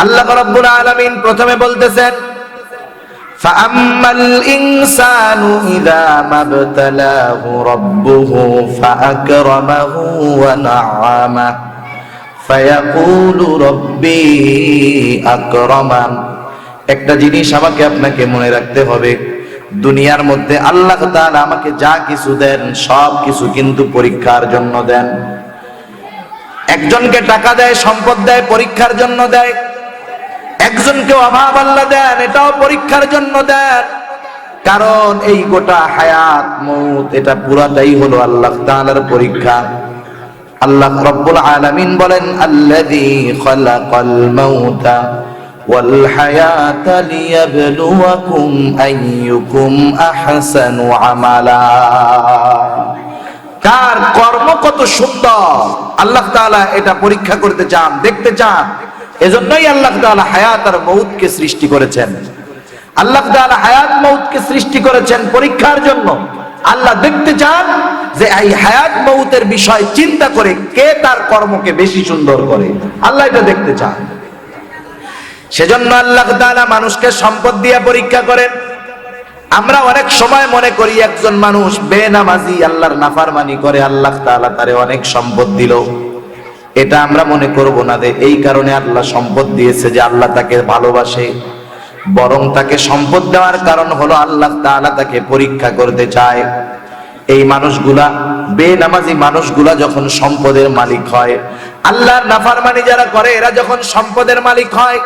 আল্লাহ রাব্বুল আলামিন প্রথমে বলতেছেন, ফাআম্মাল ইনসানু ইযা মাবতালাহু রাব্বুহু ফাআকরামাহু ওয়া না'আমা ফায়াকুলু রাব্বি আকরামান। একটা জিনিস আমাকে আপনাকে মনে রাখতে হবে, দুনিয়ার মধ্যে আল্লাহ তাআলা আমাকে যা কিছু দেন সব কিছু কিন্তু পরীক্ষার জন্য দেন। একজনকে টাকা দেয়, সম্পদ দেয়, পরীক্ষার জন্য দেয়। একজনকে অভাব আল্লাহ দেন, এটাও পরীক্ষার জন্য দেন। কারণ এই গোটা হায়াত মউত এটা পুরাটাই হলো আল্লাহ তাআলার পরীক্ষা। আল্লাহ রাব্বুল আলামিন বলেন, আল্লাযী খালাকাল মাউতা ওয়াল হায়াতা লিয়াবলুয়াকুম আইয়ুকুম আহসানু আমালা। কার কর্ম কত সুন্দর আল্লাহ তাআলা এটা পরীক্ষা করতে চান, দেখতে চান। এজন্যই আল্লাহ তাআলা হায়াত আর মউতকে সৃষ্টি করেছেন। আল্লাহ তাআলা হায়াত মউতকে সৃষ্টি করেছেন পরীক্ষার জন্য। আল্লাহ দেখতে চান যে এই হায়াত মউতের বিষয় চিন্তা করে কে তার কর্মকে বেশি সুন্দর করে। আল্লাহ এটা দেখতে চান। সেজন্য আল্লাহ তাআলা মানুষকে সম্পদ দিয়ে পরীক্ষা করেন। আমরা অনেক সময় মনে করি একজন মানুষ বেনামাজি, আল্লাহর নাফরমানি করে, আল্লাহ তাআলা তারে অনেক সম্পদ দিল। এটা আমরা মনে করব না যে এই কারণে আল্লাহ সম্পদ দিয়েছে যে আল্লাহ তাকে ভালোবাসে, বরং তাকে সম্পদ দেওয়ার কারণ হলো আল্লাহ তাআলা তাকে পরীক্ষা করতে চায়। এই মানুষগুলা, বেনামাজি মানুষগুলা যখন সম্পদের মালিক হয়, আল্লাহর নাফরমানি যারা করে এরা যখন সম্পদের মালিক হয়,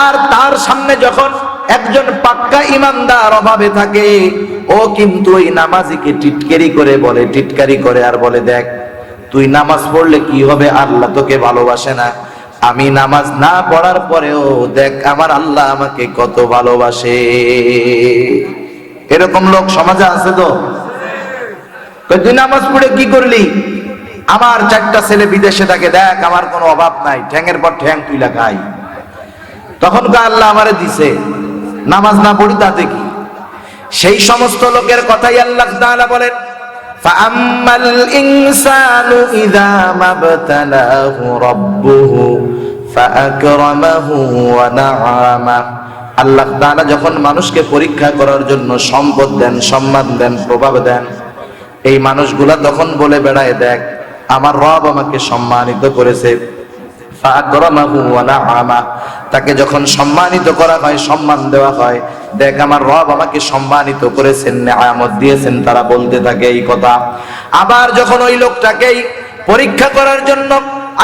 আর তার সামনে যখন একজন পাক্কা ইমানদার অভাবে থাকে, ও কিন্তু ওই নামাজিকে টিটকারি করে বলে, টিটকারি করে আর বলে, দেখ তুই নামাজ পড়লে কি হবে, আল্লাহ তোকে ভালোবাসে না। আমি নামাজ না পড়ার পরেও দেখ আমার আল্লাহ আমাকে কত ভালোবাসে। এরকম লোক সমাজে আছে তো? তুই নামাজ পড়ে কি করলি? আমার 4টা ছেলে বিদেশে থাকে, দেখ আমার কোনো অভাব নাই, ঠ্যাঙের পর ঠ্যাং তুইলা খাই। তখন আল্লাহ আমারে দিছে, নামাজ না পড়ি তাতে কি? সেই সমস্ত লোকের কথাই আল্লাহ তাআলা বলেন, ফাআম্মাল ইনসানু ইযা মাবতালাহু রাব্বুহু ফাআকরামাহু ওয়া না'আমা। আল্লাহ তাআলা যখন মানুষকে পরীক্ষা করার জন্য সম্পদ দেন, সম্মান দেন, প্রভাব দেন, এই মানুষগুলা তখন বলে বেড়ায়, দেখ আমার রব আমাকে সম্মানিত করেছে। ফাআকরামাহু ওয়া না'আমা, তাকে যখন সম্মানিত করা হয়, সম্মান দেওয়া হয়, দেখ আমার রব আমাকে সম্মানিত করেছেন, নেয়ামত দিয়েছেন, তারা বলতে থাকে এই কথা। আবার যখন ওই লোকটাকেই পরীক্ষা করার জন্য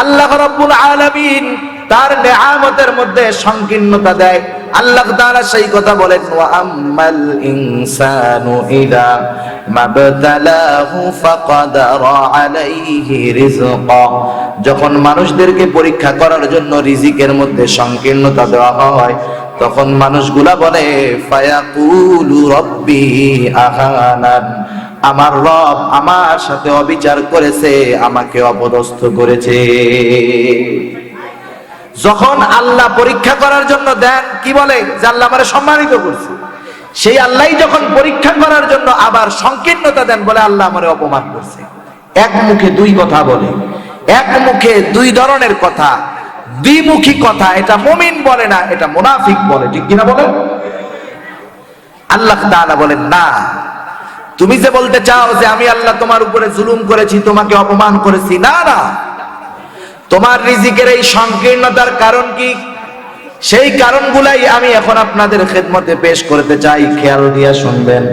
আল্লাহ রাব্বুল আলামিন তার নেয়ামতের মধ্যে সংকীর্ণতা দেয়, আল্লাহ তাআলা সেই কথা বলেন, ওয়া আম্মাল ইনসানু ইযা মাবতালাহু ফাকাদারা আলাইহি রিজকা। যখন মানুষদেরকে পরীক্ষা করার জন্য রিজিকের মধ্যে সংকীর্ণতা দেওয়া হয়, তখন মানুষগুলা বলে, ফায়াকুলু রাব্বি আহানান, আমার রব আমার সাথে অবিচার করেছে, আমাকে অপদস্থ করেছে। যখন আল্লাহ পরীক্ষা করার জন্য দেন, কি বলে যে আল্লাহ আমারে সম্মানিত করছে। সেই আল্লাহই যখন পরীক্ষা করার জন্য আবার সংকীর্ণতা দেন, বলে আল্লাহ আমারে অপমান করছে। এক মুখে দুই কথা বলে, এক মুখে দুই ধরনের কথা, দ্বিমুখী কথা। এটা মুমিন বলে না, এটা মুনাফিক বলে। ঠিক কিনা বলেন? আল্লাহ তাআলা বলেন, না, তুমি যে বলতে চাও যে আমি আল্লাহ তোমার উপরে জুলুম করেছি, তোমাকে অপমান করেছি, না না, তোমার রিজিকের এই সংকীর্ণতার কারণ কি, সেই কারণগুলাই আমি এখন আপনাদের খেদমতে পেশ করতে চাই। খেয়াল দিয়া শুনবেন।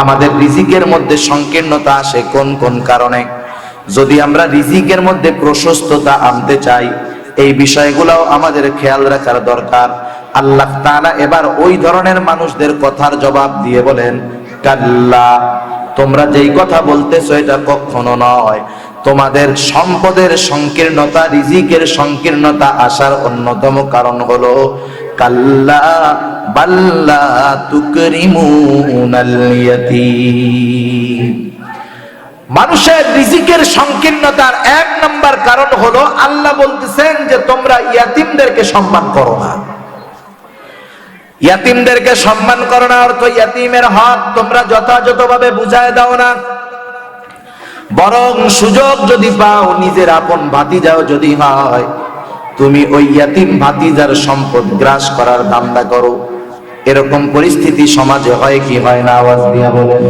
আমাদের রিজিকের মধ্যে সংকীর্ণতা আসে কোন কোন কারণে? যদি আমরা রিজিকের মধ্যে প্রশস্ততা আনতে চাই, এই বিষয়গুলোও আমাদের খেয়াল রাখার দরকার। আল্লাহ তাআলা এবার ওই ধরনের মানুষদের কথার জবাব দিয়ে বলেন, কাল্লা, তোমরা যেই কথা বলতেছো এটা কখনো নয়। তোমাদের সম্পদের সংকীর্ণতা, রিজিকের সংকীর্ণতা আসার অন্যতম কারণ হলো কাল্লা বাল্লা তুকরিমুনাল ইয়াতীম। মানুষের রিজিকের সংকীর্ণতার 1 নম্বর কারণ হলো আল্লাহ বলতেছেন যে তোমরা ইয়াতিমদেরকে সম্মান করো না। ইয়াতিমদেরকে সম্মান করো না অর্থ ইয়াতিমের হক তোমরা যথাযথভাবে বুঝায় দাও না, বরং সুযোগ যদি পাও, নিজের আপন ভাতিজাও যদি হয়, তুমি ওই ইয়াতিম ভাতিজার সম্পদ গ্রাস করার ধান্দা করো। এরকম পরিস্থিতি সমাজে হয় কি হয় না? আওয়াজ দিয়া বলেন।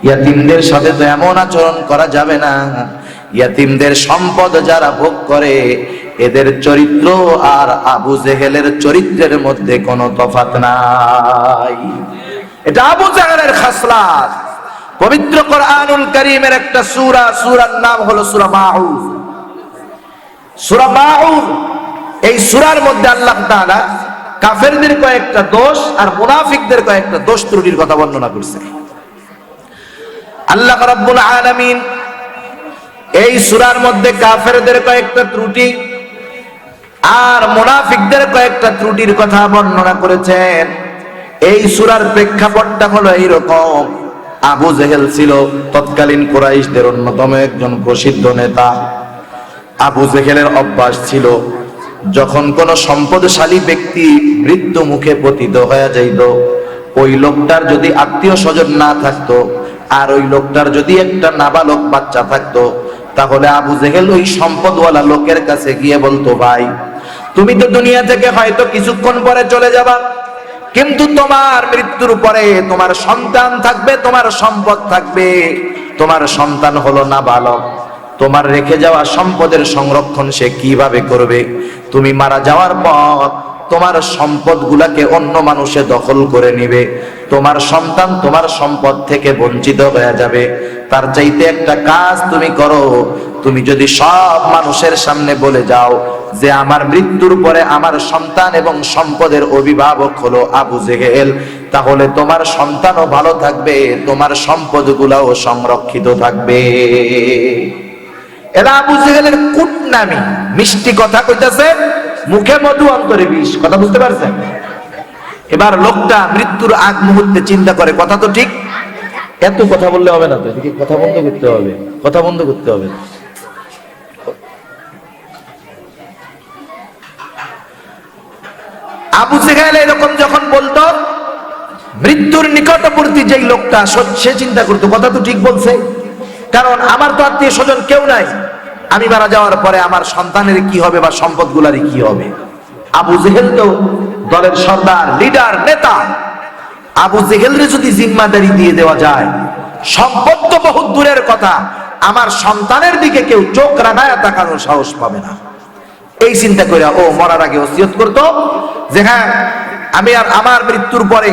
ইয়াতিমদের সাথে তো এমন আচরণ করা যাবে না। ইয়াতিমদের সম্পদ যারা ভোগ করে এদের চরিত্র আর আবু জেহেলের চরিত্রের মধ্যে কোনো তফাৎ নাই। এটা আবু জেহেলের খাসলাত। পবিত্র কোরআনুল কারীমের একটা সূরা, সূরার নাম হলো সূরা মাউন। সূরা মাউন, এই সূরার মধ্যে আল্লাহ তাআলা কাফেরদের কয়েকটা দোষ আর মুনাফিকদের কয়েকটা দোষ ত্রুটির কথা বর্ণনা করছে। আল্লাহ রাব্বুল আলামিন এই সূরার মধ্যে কাফেরদের কয়েকটা ত্রুটি আর মুনাফিকদের কয়েকটা ত্রুটির কথা বর্ণনা করেছেন। এই সূরার প্রেক্ষাপটটা হলো এইরকম। আবু জেহেল ছিল তৎকালীন কুরাইশদের অন্যতম একজন প্রসিদ্ধ নেতা। আবু জেহেলের অভ্যাস ছিল যখন কোন সম্পদশালী ব্যক্তি মৃত্যু মুখে পতিত হয়ে যাইত, ওই লোকটার যদি আত্মীয় স্বজন না থাকতো আর ওই লোকটার যদি একটা নাবালক বাচ্চা থাকতো, তাহলে আবু জেহেল ওই সম্পদওয়ালা লোকের কাছে গিয়ে বলতো, ভাই তুমি তো দুনিয়া থেকে হয়তো কিছুক্ষণ পরে চলে যাবা, কিন্তু তোমার মৃত্যুর পরে তোমার সন্তান থাকবে, তোমার সম্পদ থাকবে। তোমার সন্তান হলো নাবালক, তোমার রেখে যাওয়া সম্পদের সংরক্ষণ সে কিভাবে করবে? তুমি মারা যাওয়ার পর তোমার সম্পদগুলাকে অন্য মানুষে দখল করে নিবে, তোমার সন্তান তোমার সম্পদ থেকে বঞ্চিত হয়ে যাবে। তার চাইতে একটা কাজ তুমি করো, তুমি যদি সব মানুষের সামনে বলে যাও যে আমার মৃত্যুর পরে আমার সন্তান এবং সম্পদের অভিভাবক হলো আবু জেহেল, তাহলে তোমার সন্তানও ভালো থাকবে, তোমার সম্পদগুলাও সংরক্ষিত থাকবে। এরা আবু জেহেলের কুটনামি, মিষ্টি কথা কইতাছে, মুখে মধু অন্তরে বিষ। কথা বুঝতে পারছেন? এবার লোকটা মৃত্যুর আগ মুহূর্তে চিন্তা করে, কথা তো ঠিক, এত কথা বললে হবে না তো, এদিকে কথা বন্ধ করতে হবে, কথা বন্ধ করতে হবে। আবু জেহেল এরকম যখন বলতো, মৃত্যুর নিকটবর্তী যেই লোকটা সে চিন্তা করতো, কথা তো ঠিক বলছে, কারণ আমার তো আত্মীয় স্বজন কেউ নাই, আমি মারা যাওয়ার পরে আমার সন্তানের কি হবে বা সম্পদগুলারই কি হবে? আবু জেহেল তো দলের সর্দার, লিডার, নেতা। আবু জেহেলরে যদি জিম্মাদারি দিয়ে দেওয়া যায়, সম্পদ তো বহুত দূরের কথা, আমার সন্তানের দিকে কেউ চোখ রাঙায় তাকানোর সাহস পাবে না। এই চিন্তা করে ও মরার আগে ওসিয়ত করতো যে হ্যাঁ, আমি আর আমার মৃত্যুর পরে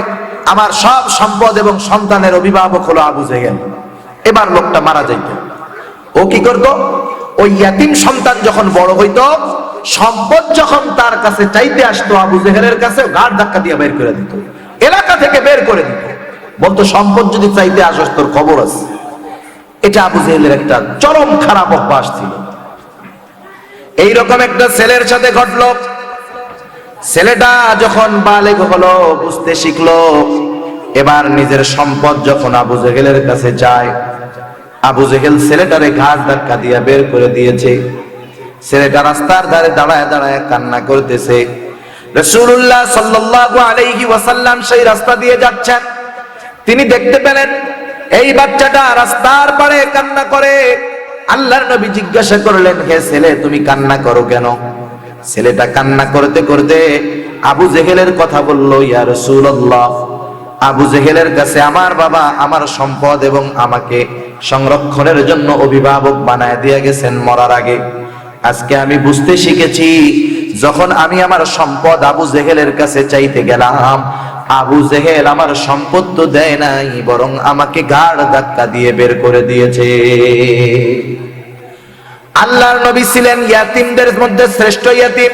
আমার সব সম্পদ এবং সন্তানের অভিভাবক হলো আবু জেহেল। এবার লোকটা মারা যাইত, ও কি করত? ওই ইয়াতিম সন্তান যখন বড় হইতো, সম্পদ যখন তার কাছে চাইতে আসতো আবু জেহেলের কাছে, ঘাড় ধাক্কা দিয়ে বের করে দিত, এলাকা থেকে বের করে দিত, বলতো সম্পদ যদি চাইতে আসস তোর খবর আছে। এটা আবু জেহেলের একটা চরম খারাপ অভ্যাস ছিল। এইরকম একটা ছেলের সাথে ঘটলো। ছেলেটা যখন বালেগ হলো, বুঝতে শিখলো, এবার নিজের সম্পদ যখন আবু জেহেলের কাছে যায়, আবু জেহেল ছেলেটারে ঘাড় ধাক্কা দিয়ে বের করে দিয়েছে। ছেলেটা রাস্তার ধারে দাঁড়ায় দাঁড়ায় কান্না করতেছে। রাসূলুল্লাহ সাল্লাল্লাহু আলাইহি ওয়াসাল্লাম সেই রাস্তা দিয়ে যাচ্ছেন, তিনি দেখতে পেলেন এই বাচ্চাটা রাস্তার পারে কান্না করে। আল্লাহর নবী জিজ্ঞাসা করলেন, হে ছেলে তুমি কান্না করো কেন? ছেলেটা কান্না করতে করতে আবু জেহেলের কথা বলল, ইয়া রাসূলুল্লাহ, আবু জেহেলের কাছে আমার বাবা আমার সম্পদ এবং আমাকে সংরক্ষণের জন্য অভিভাবক বানায় দিয়ে গেছেন মরার আগে। আজকে আমি বুঝতে শিখেছি, যখন আমি আমার সম্পদ আবু জেহেলের কাছে চাইতে গেলাম, আবু জেহেল আমার সম্পদ তো দেয় নাই, বরং আমাকে ঘাড় ধাক্কা দিয়ে বের করে দিয়েছে। আল্লাহর নবী ছিলেন ইয়াতিমদের মধ্যে শ্রেষ্ঠ ইয়াতিম।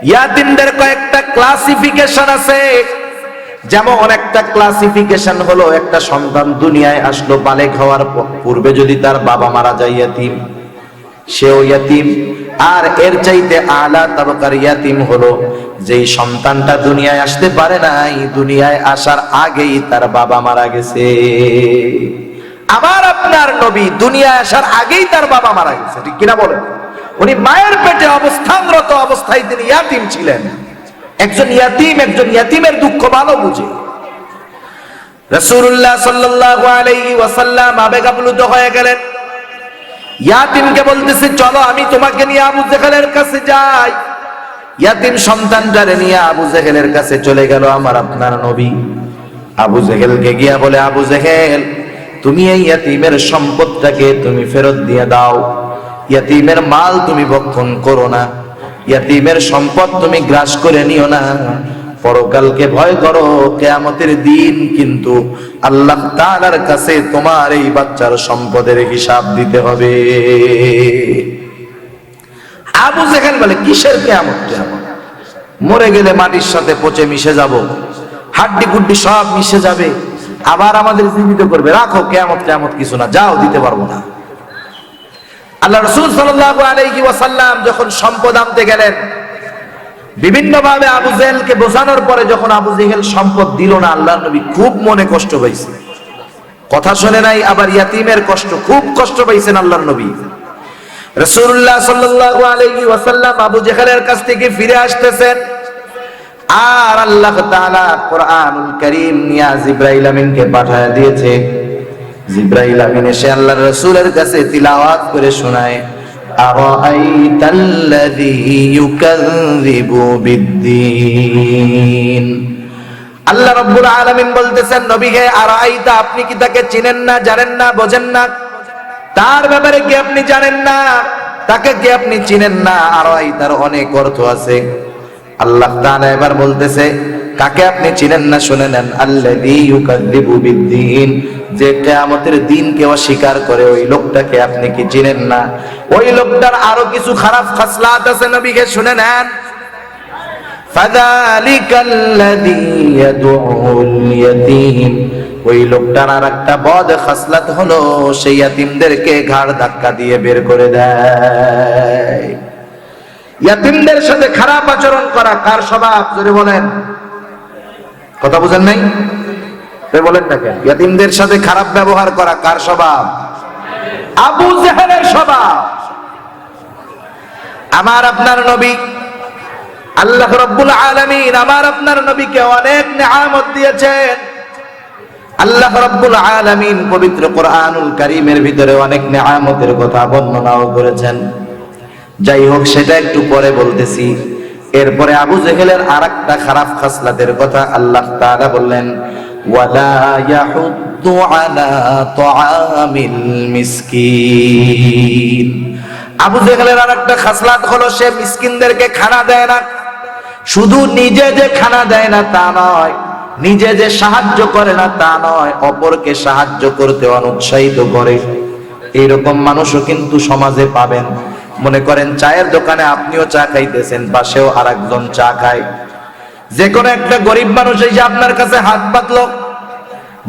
ইয়াতিমদের কয়েকটা ক্লাসিফিকেশন আছে। যেমন একটা ক্লাসিফিকেশন হলো, একটা সন্তান দুনিয়ায় আসলো, বালেগ হওয়ার পূর্বে যদি তার বাবা মারা যায় ইয়াতিম, সেও ইয়াতিম। আর এর চাইতে আলা তাবকার ইয়াতিম হলো যেই সন্তানটা দুনিয়ায় আসতে পারে নাই, দুনিয়ায় আসার আগেই তার বাবা মারা গেছে। আবার আপনার নবী দুনিয়ায় আসার আগেই তার বাবা মারা গেছে, ঠিক কিনা বলেন? উনি মায়ের পেটে অবস্থানরত অবস্থায় তিনি ইয়াতিম ছিলেন। একজন ইয়াতিমের দুঃখ ভালো বুঝে। রাসূলুল্লাহ সাল্লাল্লাহু আলাইহি ওয়াসাল্লাম আবেগ আপ্লুত হয়ে গেলেন। ইয়াতিমকে বলতেছে চলো আমি তোমাকে নিয়ে আবু জেহেলের কাছে যাই। ইয়াতিম সন্তানটারে নিয়ে আবু জেহেলের কাছে চলে গেল আমার আপনার নবী। আবু জেহেলকে গিয়া বলে, আবু জেহেল তুমি এই ইয়াতিমের সম্পদটাকে তুমি ফেরত দিয়ে দাও, ইয়াতিমের মাল তুমি ভক্ষণ করো না, ইয়াতিমের সম্পদ তুমি গ্রাস করে নিও না, পরকালকে ভয় করো, কিয়ামতের দিন কিন্তু আল্লাহ তাআলার কাছে তোমার এই বাচ্চার সম্পদের হিসাব দিতে হবে। আবু জেহেল বলে কিসের কিয়ামত? মরে গেলে মাটির সাথে পচে মিশে যাব, হাড্ডি গুড্ডি সব মিশে যাবে, আবার আমাদের জীবিত করবে, রাখো, কিয়ামত কিয়ামত কিছু না, যাও, দিতে পারবো না। আল্লাহ রাসূল সাল্লাল্লাহু আলাইহি ওয়াসাল্লাম যখন সম্পদ আনতে গেলেন, বিভিন্ন ভাবে আবু জেহেলকে বোঝানোর পরে যখন আবু জেহেল সম্পদ দিল না, আল্লাহর নবী খুব মনে কষ্ট পাইছে। কথা শুনে নাই, আবার ইয়াতিমের কষ্ট, খুব কষ্ট পাইছেন আল্লাহর নবী। রাসূলুল্লাহ সাল্লাল্লাহু আলাইহি ওয়াসাল্লাম আবু জেহেলের কাছ থেকে ফিরে আসতেছেন, আর আল্লাহ তাআলা কোরআনুল কারীম নিয়া জিবরাইল আমিনকে পাঠিয়ে দিয়েছে। জিবরাইল আমিন এসে আল্লাহর রাসূলের কাছে তিলাওয়াত করে শোনায়, আরাআইতাল্লাযী ইউকাযযিবু বিদ্দীন। আল্লাহ রাব্বুল আলামিন বলতেছেন, নবী হে, আরাআইতা আপনি কি তাকে চিনেন না, জানেন না, বোঝেন না? তার ব্যাপারে কি আপনি জানেন না? তাকে কি আপনি চিনেন না? আরাআইতার অনেক অর্থ আছে। আল্লাহ তাআলা এবার বলতেছে, কাকে আপনি চিনেন না শুনে নেন, আল্লাযী ইউকাযযিবু বিদ্দীন, যে কিয়ামতের দিনকে অস্বীকার করে, ওই লোকটাকে আপনি কি চিনেন না? ওই লোকটার আরো কিছু খারাপ খাসলাত আছে, নবীকে শুনে নেন। ফাযালিকাল্লাযী ইয়াদউল ইয়াতীম, ওই লোকটার আরেকটা বদ খাসলাত হলো সেই ইয়াতীমদেরকে ঘাড় ধাক্কা দিয়ে বের করে দেয়। ইয়াতীমদের সাথে খারাপ আচরণ করা কার স্বভাব? জোরে বলেন, কথা বুঝেন নাই? বলেন না কেন? ইয়াতীমদের সাথে খারাপ ব্যবহার করা কার স্বভাব? আবু জেহেলের স্বভাব। আমার আপনার নবী আল্লাহ রাব্বুল আলামিন আমার আপনার নবীকে অনেক নিয়ামত দিয়েছেন। আল্লাহ রাব্বুল আলামিন পবিত্র কোরআনুল কারীমের ভিতরে অনেক নিয়ামতের কথা বর্ণনাও করেছেন। যাই হোক, সেটা একটু পরে বলতেছি। এরপরে আবু জেহেলের আরেকটা খারাপ খাসলাতের কথা আল্লাহ তাআলা বললেন, ওয়ালা ইয়াহুদ্দু আলা তুআমিল মিসকিন। আবু জেহেলের আরেকটা খাসলাত হলো সে মিসকিনদেরকে খানা দেয় না। শুধু নিজে যে খানা দেয় না তা নয়, নিজে যে সাহায্য করে না তা নয়, অপরকে সাহায্য করতে অনুৎসাহিত করে। এইরকম মানুষও কিন্তু সমাজে পাবেন। মনে করেন চায়ের দোকানে আপনিও চা খাইতেছেন, পাশেও আরেকজন চা খায়। যে কোনো একটা গরিব মানুষ এসে আপনার কাছে হাত পাতলো,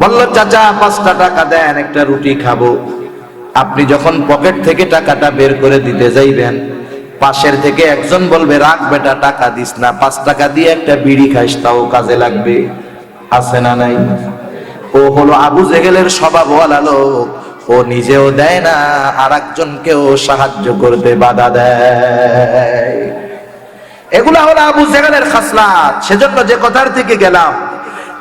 বলল চাচা 5টা টাকা দেন, একটা রুটি খাবো। আপনি যখন পকেট থেকে টাকাটা বের করে দিতে যাইবেন, পাশের থেকে একজন বলবে, রাখ বেটা, টাকা দিস না, 5 টাকা দিয়ে একটা বিড়ি খাইস, তাও কাজে লাগবে। আছে না নাই? ও হলো আবু জেহেলের স্বভাবওয়ালা লোক। ও নিজেও দেয় না, আর একজনকেও সাহায্য করতে বাধা দেয়। এগুলা হলো আবু জেহেলের খাসলাত। সেজন্য যে কথার থেকে গেলাম,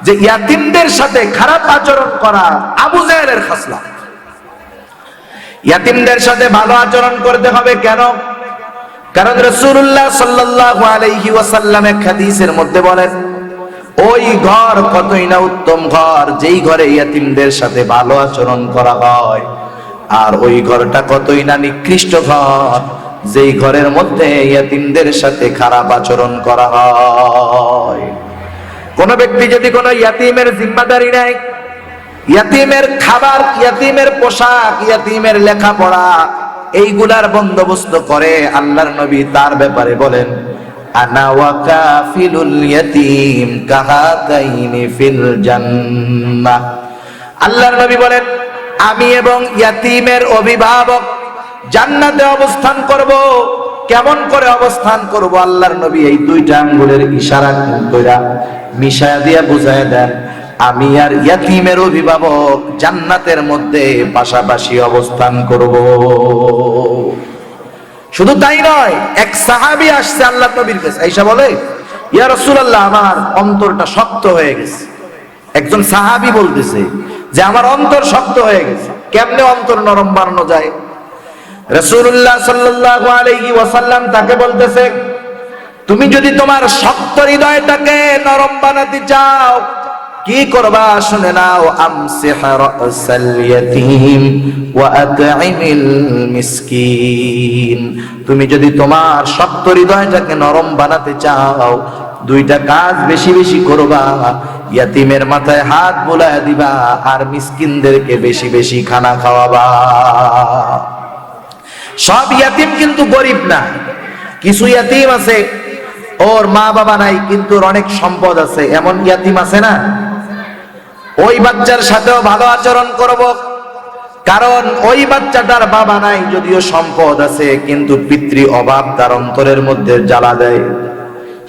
যে ইয়াতীমদের সাথে খারাপ আচরণ করা আবু জেহেলের খাসলাত। ইয়াতীমদের সাথে ভালো আচরণ করতে হবে। কেন? কারণ রাসূলুল্লাহ সাল্লাল্লাহু আলাইহি ওয়াসাল্লাম এক হাদিসের মধ্যে বলেন, ওই ঘর কতই না উত্তম ঘর যেই ঘরে ইয়াতীমদের সাথে ভালো আচরণ করা হয়, আর ওই ঘরটা কতই না নিকৃষ্ট ঘর যেই ঘরের মধ্যে ইয়াতীমদের সাথে খারাপ আচরণ করা হয়। কোন ব্যক্তি যদি কোনো ইয়াতীমের জিম্মাদারি নেয়, ইয়াতীমের খাবার, ইয়াতীমের পোশাক, ইয়াতীমের লেখাপড়া, এইগুলার বন্দোবস্ত করে, আল্লাহর নবী তার ব্যাপারে বলেন, আনা ওয়া কাফিলুল ইয়াতীম কাহাতাইনি ফিল জান্নাহ। আল্লাহর নবী বলেন, আমি এবং ইয়াতীমের অভিভাবক জান্নাতে অবস্থান করব। কেমন করে অবস্থান করব? আল্লাহর নবী এই 2টা আঙ্গুলের ইশারা কইরা মিশায়া দিয়া বুঝায় দেন, আমি আর ইয়াতীমের অভিভাবক জান্নাতের মধ্যে পাশাপাশি অবস্থান করব। শুধু তাই নয়, এক সাহাবী আসছে আল্লাহ নবীর কাছে, আয়েশা বলে, ইয়া রাসূলুল্লাহ, আমার অন্তরটা শক্ত হয়ে গেছে। একজন সাহাবী বলতেছে যে আমার অন্তর শক্ত হয়ে গেছে। কেমনে অন্তর নরম বানানো যায়? রাসূলুল্লাহ সাল্লাল্লাহু আলাইহি ওয়াসাল্লাম তাকে বলতেছে, তুমি যদি তোমার শক্ত হৃদয়টাকে নরম বানাতে চাও, কি করবা শুনে নাও। আমসিহ রাসাল ইয়াতীম ওয়া আত'ইমিল মিসকিন। তুমি যদি তোমার শক্ত হৃদয়টাকে নরম বানাতে চাও, দুইটা কাজ বেশি বেশি করবা। ইয়াতীমের মাথায় হাত বুলায় দিবা, আর মিসকিনদেরকে বেশি বেশি খানা খাওয়াবা। সব ইয়াতীম কিন্তু গরিব না। কিছু ইয়াতীম আছে ওর মা বাবা নাই, কিন্তু অনেক সম্পদ আছে, এমন ইয়াতীম আছে না? ওই বাচ্চার সাথেও ভালো আচরণ করব, কারণ ওই বাচ্চাটার বাবা নাই, যদিও সম্পদ আছে, কিন্তু পিতৃ অভাব তার অন্তরের মধ্যে জ্বালা দেয়।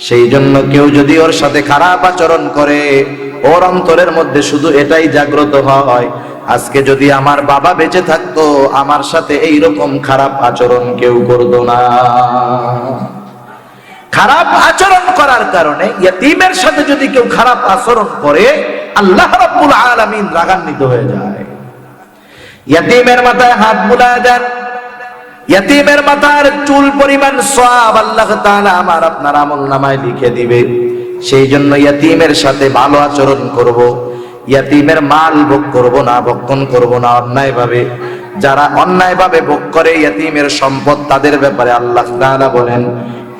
সেই জন্য কেউ যদি ওর সাথে খারাপ আচরণ করে, ওর অন্তরের মধ্যে শুধু এটাই জাগ্রত হয়, আজকে যদি আমার বাবা বেঁচে থাকতো, আমার সাথে এইরকম খারাপ আচরণ কেউ করতো না। খারাপ আচরণ করার কারণে ইয়াতীমের সাথে যদি কেউ খারাপ আচরণ করে, আল্লাহ রাব্বুল আলামিন রাগান্বিত হয়ে যায়। ইয়াতীমের মাথায় হাত বুলায় দেন, ইয়াতীমের মাথার চুল পরিমাণ সওয়াব আল্লাহ তাআলা আমার আপনার আমলনামায় লিখে দিবে। সেই জন্য ইয়াতীমের সাথে ভালো আচরণ করব, ইয়াতীমের মাল ভোগ করব না, ভক্ষণ করব না অন্যায় ভাবে। যারা অন্যায় ভাবে ভোগ করে ইয়াতীমের সম্পদ, তাদের ব্যাপারে আল্লাহ তাআলা বলেন,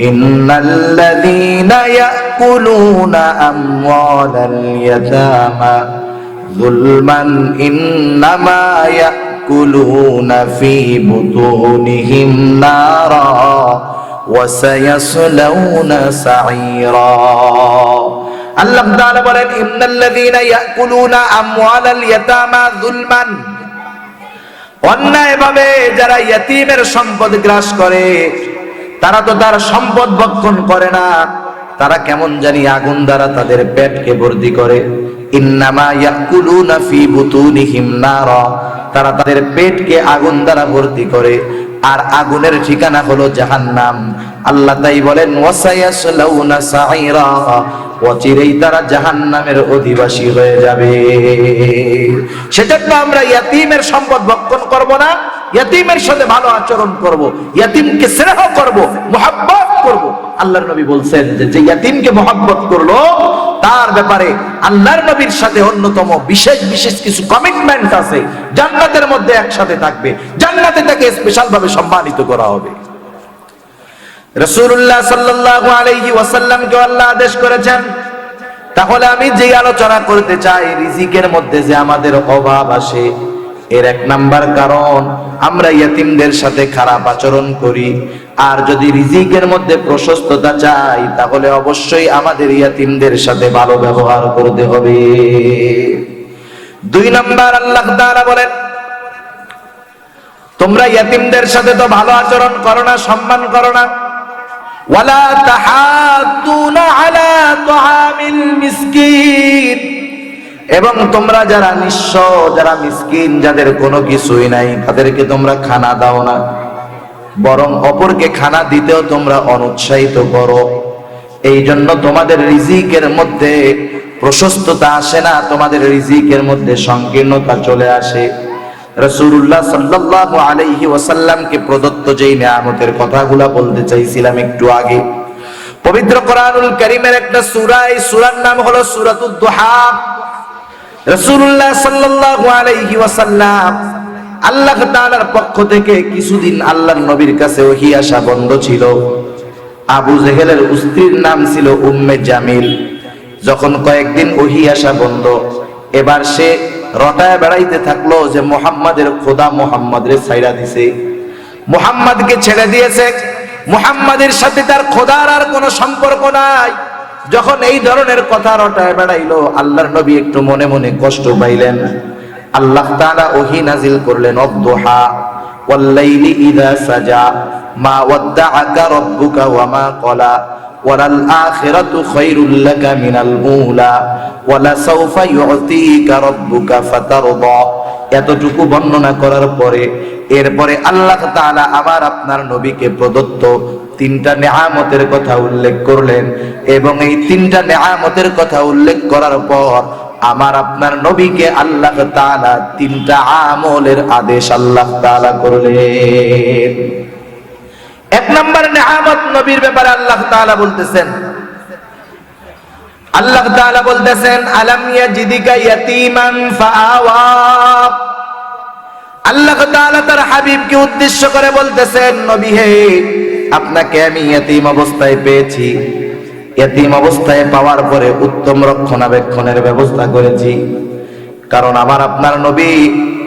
ইন্নাল্লাযীনা ইয়াকুলুনা আমওয়ালাল ইয়াতামা যুলমান ইন্নামা ইয়াকুলুনা ফী বুতুনিহিম নারা ওয়া সায়াসলাউনা সাঈরা। আল্লাহ তাআলা বলেন, ইন্নাল্লাযীনা ইয়াকুলুনা আমওয়ালাল ইয়াতামা যুলমান, অন্যায়ভাবে যারা ইয়াতীমের সম্পদ গ্রাস করে, তারা তো তার সম্পদ ভক্ষণ করে না, তারা কেমন জানি আগুন দ্বারা তাদের পেটকে ভর্তি করে। ইন্নামা ইয়াকুলুনা ফী বুতুনিহিম নারা, তারা তাদের পেটকে আগুন দ্বারা ভর্তি করে, আর আগুনের ঠিকানা হলো জাহান্নাম। আল্লাহ তাই বলেন, ওয়াসায়াসলাউনা সাঈরা, অচিরেই তারা জাহান্নামের অধিবাসী হয়ে যাবে। সেজন্য আমরা ইয়াতীমের সম্পদ ভক্ষণ করব না, ইয়াতীমের সাথে ভালো আচরণ করব, ইয়াতীমকে স্নেহ করব, মুহাব্বত করব। আল্লাহর নবী বলছেন যে ইয়াতীমকে মুহাব্বত করলো, তার ব্যাপারে আল্লাহর নবীর সাথে অন্যতম বিশেষ বিশেষ কিছু কমিটমেন্ট আছে, জান্নাতের মধ্যে একসাথে থাকবে, জান্নাতে তাকে স্পেশাল ভাবে সম্মানিত করা হবে। রাসূলুল্লাহ সাল্লাল্লাহু আলাইহি ওয়াসাল্লামকে আল্লাহ আদেশ করেছেন। তাহলে আমি যে আলোচনা করতে চাই, রিজিকের মধ্যে যে আমাদের অভাব আসে, এর এক নাম্বার কারণ আমরা ইয়াতীমদের সাথে খারাপ আচরণ করি। আর যদি রিজিকের মধ্যে প্রশস্ততা চাই, তাহলে অবশ্যই আমাদের ইয়াতীমদের সাথে ভালো ব্যবহার করতে হবে। দুই নাম্বার, আল্লাহ তাআলা বলেন, তোমরা ইয়াতীমদের সাথে তো ভালো আচরণ করো না, সম্মান করো না। ওয়ালা তাহাদ্দুনা আলা তুআমিল মিসকিন, এবং তোমরা যারা নিঃস্ব, যারা মিসকিন, যাদের কোনো কিছুই নাই, তাদেরকে তোমরা খানা দাও না, বরং অপরকে খানা দিতেও তোমরা অনুৎসাহিত করো। এই জন্য তোমাদের রিজিকের মধ্যে প্রশস্ততা আসে না, তোমাদের রিজিকের মধ্যে সংকীর্ণতা চলে আসে। রাসূলুল্লাহ সাল্লাল্লাহু আলাইহি ওয়াসাল্লামকে প্রদত্ত যেই নিয়ামতের কথাগুলা বলতে চাইছিলাম একটু আগে, পবিত্র কোরআনুল কারীমের একটা সূরা, এই সূরার নাম হলো সূরাতুদ দুহা। রাসূলুল্লাহ সাল্লাল্লাহু আলাইহি ওয়াসাল্লাম আল্লাহ তাআলার পক্ষ থেকে কিছুদিন আল্লাহর নবীর কাছে ওহী আসা বন্ধ ছিল। আবু জেহেলের স্ত্রীর নাম ছিল উম্মে জামিল। যখন কয়েকদিন ওহী আসা বন্ধ, এবার সে রটায় বেড়াইতে থাকলো যে মুহাম্মাদের খোদা মুহাম্মাদরে ছাইড়া দিছে, মুহাম্মাদকে ছেড়ে দিয়েছে, মুহাম্মাদের সাথে তার খোদার আর কোনো সম্পর্ক নাই। যখন এই ধরনের কথা রটায় বেড়াইলো, আল্লাহর নবী একটু মনে মনে কষ্ট পাইলেন। আল্লাহ তাআলা ওহী নাজিল করলেন, অদ-দুহা ওয়াল লাইলি ইযা সাজা মা ওয়াদ্দাআকা রাব্বুকা ওয়া মা ক্বালা ওয়ালাল আখিরাতু খায়রুল লাকা মিনাল উলা ওয়ালা সাওফা ইউতিকা রাব্বুকা ফাতারদা। এতটুকু বর্ণনা করার পরে এরপরে আল্লাহ তাআলা আবার আপনার নবীকে প্রদত্ত তিনটা নেয়ামতের কথা উল্লেখ করলেন, এবং এই তিনটা নেয়ামতের কথা উল্লেখ করার পর আমার আপনার নবীকে আল্লাহ তাআলা তিনটা আমলের আদেশ আল্লাহ তাআলা করলেন। এক নম্বর নিয়ামত নবীর ব্যাপারে আল্লাহ তাআলা বলতেছেন, আল্লাহ তাআলা বলতেছেন আলাম ইয়াজিদিকা ইয়াতীমান ফাআওয়া। আল্লাহ তাআলা তার হাবিবকে উদ্দেশ্য করে বলতেছেন, নবী হে, আপনাকে আমি ইয়াতীম অবস্থায় পেয়েছি, ইয়াতীম অবস্থায় পাওয়ার পরে উত্তম রক্ষণাবেক্ষণের ব্যবস্থা করেছি। কারণ আমার আপনার নবী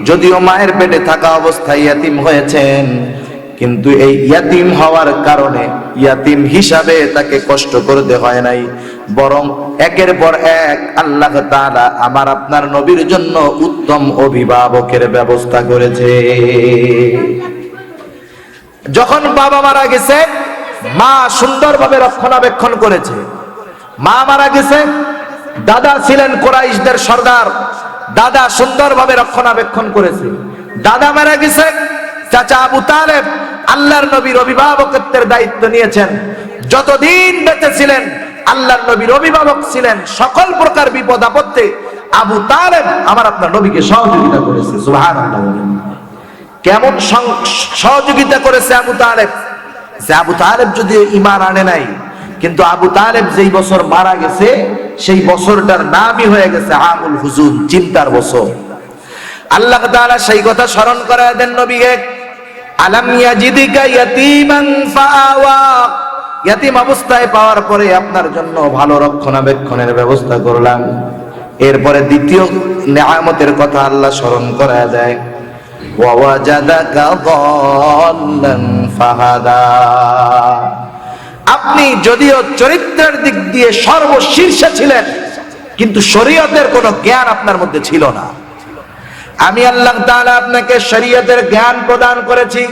যদিও মায়ের পেটে থাকা অবস্থায় ইয়াতীম হয়েছেন, কিন্তু এই ইয়াতীম হওয়ার কারণে ইয়াতীম হিসাবে তাকে কষ্ট করতে হয় নাই, বরং একের পর এক আল্লাহ তাআলা আমার আপনার নবীর জন্য উত্তম অভিভাবকের ব্যবস্থা করেছে। যখন বাবা মারা গেছে, মা সুন্দরভাবে রক্ষণাবেক্ষণ করেছে। মা মারা গেছে, দাদা ছিলেন কুরাইশদের সর্দার, দাদা সুন্দরভাবে রক্ষণাবেক্ষণ করেছে। দাদা মারা গেছে, চাচা আবু তালেব আল্লাহর নবীর অভিভাবকত্বের দায়িত্ব নিয়েছেন। যতদিন বেঁচে ছিলেন আল্লাহর নবীর অভিভাবক ছিলেন। সকল প্রকার বিপদ আপদে আবু তালেব আমার আপনার নবীকে সহযোগিতা করেছে। সুবহানাল্লাহ। কেমন সহযোগিতা করেছে আবু তালেব? যে আবু তালেব যদি ঈমান আনে নাই, কিন্তু আবু তালেব যেই বছর মারা গেছে সেই বছরটার নামই হয়ে গেছে আমুল হুজুন, চিন্তার বছর। আল্লাহ তাআলা সেই কথা স্মরণ করায় দেন নবীকে, আলাম ইয়াজিদিকা ইয়াতীমান ফাআওয়া। ইয়াতীম অবস্থায় পাওয়ার পরে আপনার জন্য ভালো রক্ষণাবেক্ষণের ব্যবস্থা করলাম। এরপরে দ্বিতীয় নিয়ামতের কথা আল্লাহ স্মরণ করায় দেয়, ওয়া ওয়াজাদাকা যাল্লান ফাহাদা। আপনি যদিও চরিত্রের দিক দিয়ে সর্বশীর্ষে ছিলেন, কিন্তু শরীয়তের কোনো জ্ঞান আপনার মধ্যে ছিল না। আমি আল্লাহ তাআলা আপনাকে শরীয়তের জ্ঞান প্রদান করেছি।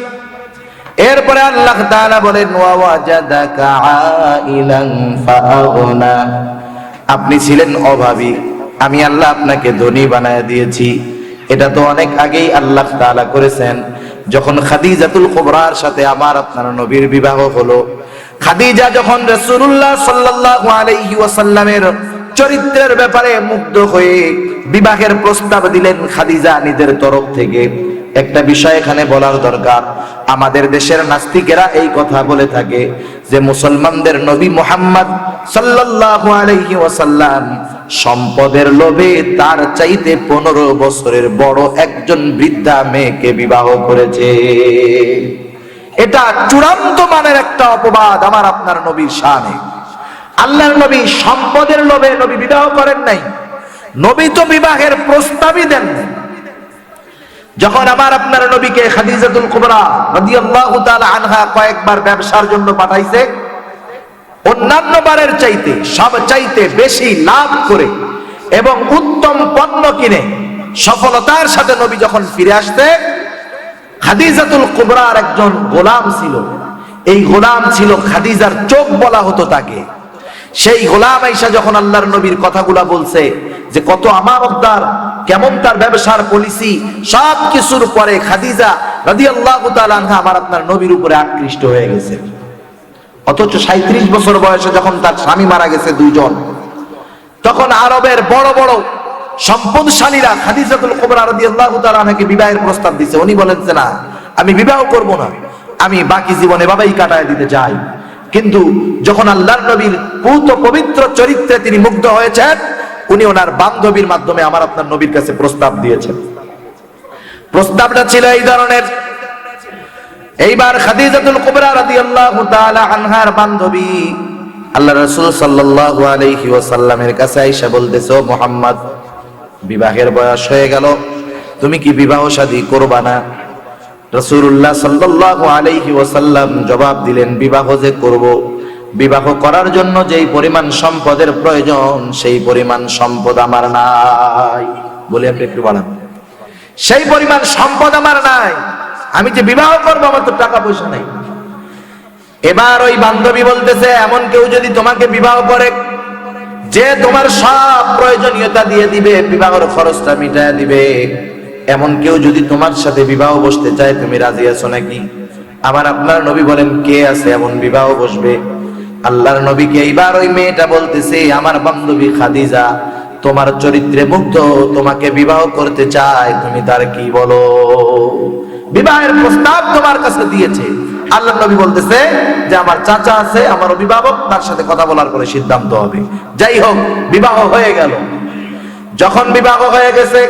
এরপরে আল্লাহ তাআলা বলেন, ওয়া ওয়াজাদাকা আইলান ফাআগনা। আপনি ছিলেন অভাবী, আমি আল্লাহ আপনাকে ধনী বানায় দিয়েছি। এটা তো অনেক আগেই আল্লাহ তাআলা করেছেন। যখন খাদিজাতুল কুবরার সাথে আমার আপনার নবীর বিবাহ হলো, খাদিজা যখন রাসূলুল্লাহ সাল্লাল্লাহু আলাইহি ওয়াসাল্লামের চরিত্রের ব্যাপারে মুগ্ধ হয়ে বিবাহের প্রস্তাব দিলেন খাদিজা নিজের তরফ থেকে। একটা বিষয় এখানে বলার দরকার, আমাদের দেশের নাস্তিকেরা এই কথা বলে থাকে যে মুসলমানদের নবী মুহাম্মদ সাল্লাল্লাহু আলাইহি ওয়াসাল্লাম সম্পদের লোভে তার চাইতে 15 বছরের বড় একজন বৃদ্ধা মেয়েকে বিবাহ করেছে। এটা চূড়ান্ত মানের একটা অপবাদ আমার আপনার নবীর শানে। আল্লাহর নবী সম্পদের লোভে নবী বিবাহ করেন নাই, নবী তো বিবাহের প্রস্তাবই দেন। যখন আমার আপনার নবীকে খাদিজাতুল কুবরা রাদিয়াল্লাহু তাআলা আনহা কয়েকবার ব্যবসার জন্য পাঠাইছে, অন্যান্য বারের চাইতে সব চাইতে বেশি লাভ করে এবং উত্তম পণ্য কিনে সফলতার সাথে নবী যখন ফিরে আসতে, খাদিজাতুল কুবরার একজন গোলাম ছিল। এই গোলাম ছিল খাদিজার চোখ বলা হতো তাকে। সেই গোলাম আয়েশা যখন আল্লাহর নবীর কথাগুলা বলছে যে কত আমানতদার, কেমন তার ব্যবসার পলিসি, সব কিছুর পরে খাদিজা রাদিয়াল্লাহু তাআলা আনহা আমার আপনার নবীর উপরে আকৃষ্ট হয়ে গেছে। অথচ 37 বছর বয়সে যখন তার স্বামী মারা গেছে দুইজন, তখন আরবের বড় বড় সম্পদশালীরা খাদিজাতুল কুবরা রাদিয়াল্লাহু তাআলা আনহাকে বিবাহের প্রস্তাব দিয়েছে। উনি বলেন যে না, আমি বিবাহ করব না, আমি বাকি জীবন এভাবেই কাটায় দিতে চাই। কিন্তু যখন আল্লাহর নবীর পূত পবিত্র চরিত্রে তিনি মুগ্ধ হয়েছেন, উনি ওনার বান্ধবীর মাধ্যমে আমার আপনার নবীর কাছে প্রস্তাব দিয়েছেন। প্রস্তাবটা ছিল এই ধরনের। এইবার খাদিজাতুল কুবরা রাদিয়াল্লাহু তাআলা আনহার বান্ধবী আল্লাহ রাসূল সাল্লাল্লাহু আলাইহি ওয়াসাল্লামের কাছে আয়েশা বলতেছে, ও মুহাম্মদ, বিবাহের বয়স হয়ে গেল, তুমি কি বিবাহ শাদী করবা না? রাসূলুল্লাহ সাল্লাল্লাহু আলাইহি ওয়াসাল্লাম জবাব দিলেন, বিবাহ যে করব, বিবাহ করার জন্য যেই পরিমাণ সম্পদের প্রয়োজন সেই পরিমাণ সম্পদ আমার নাই। বলে আপনি একটু বলেন, সেই পরিমাণ সম্পদ আমার নাই, আমি যে বিবাহ করবো আমার তো টাকা পয়সা নাই। এবার ওই বান্ধবী বলতেছে, এমন কেউ যদি তোমাকে বিবাহ করে যে তোমার সব প্রয়োজনীয়তা দিয়ে দিবে, বিবাহের খরচটা মিটায় দিবে, এমন কেউ যদি তোমার সাথে বিবাহ বসতে চায়, তুমি রাজি আছো নাকি? আমার আপনার নবী বলেন, কে আছে এমন বিবাহ বসবে? আল্লাহর নবীকে এইবার ওই মেয়েটা বলতেছে, আমার বান্ধবী খাদিজা তোমার চরিত্রে মুগ্ধ, তোমাকে বিবাহ করতে চায়, তুমি তার কি বলো? বিবাহের প্রস্তাব তোমার কাছে দিয়েছে। আল্লাহ নবী বলতেছে যে আমার চাচা আছে, আমার অভিভাবক, তার সাথে কথা বলার পরে সিদ্ধান্ত হবে। যাই হোক, বিবাহ হয়ে গেল। যখন বিবাহ হয়ে গেছে,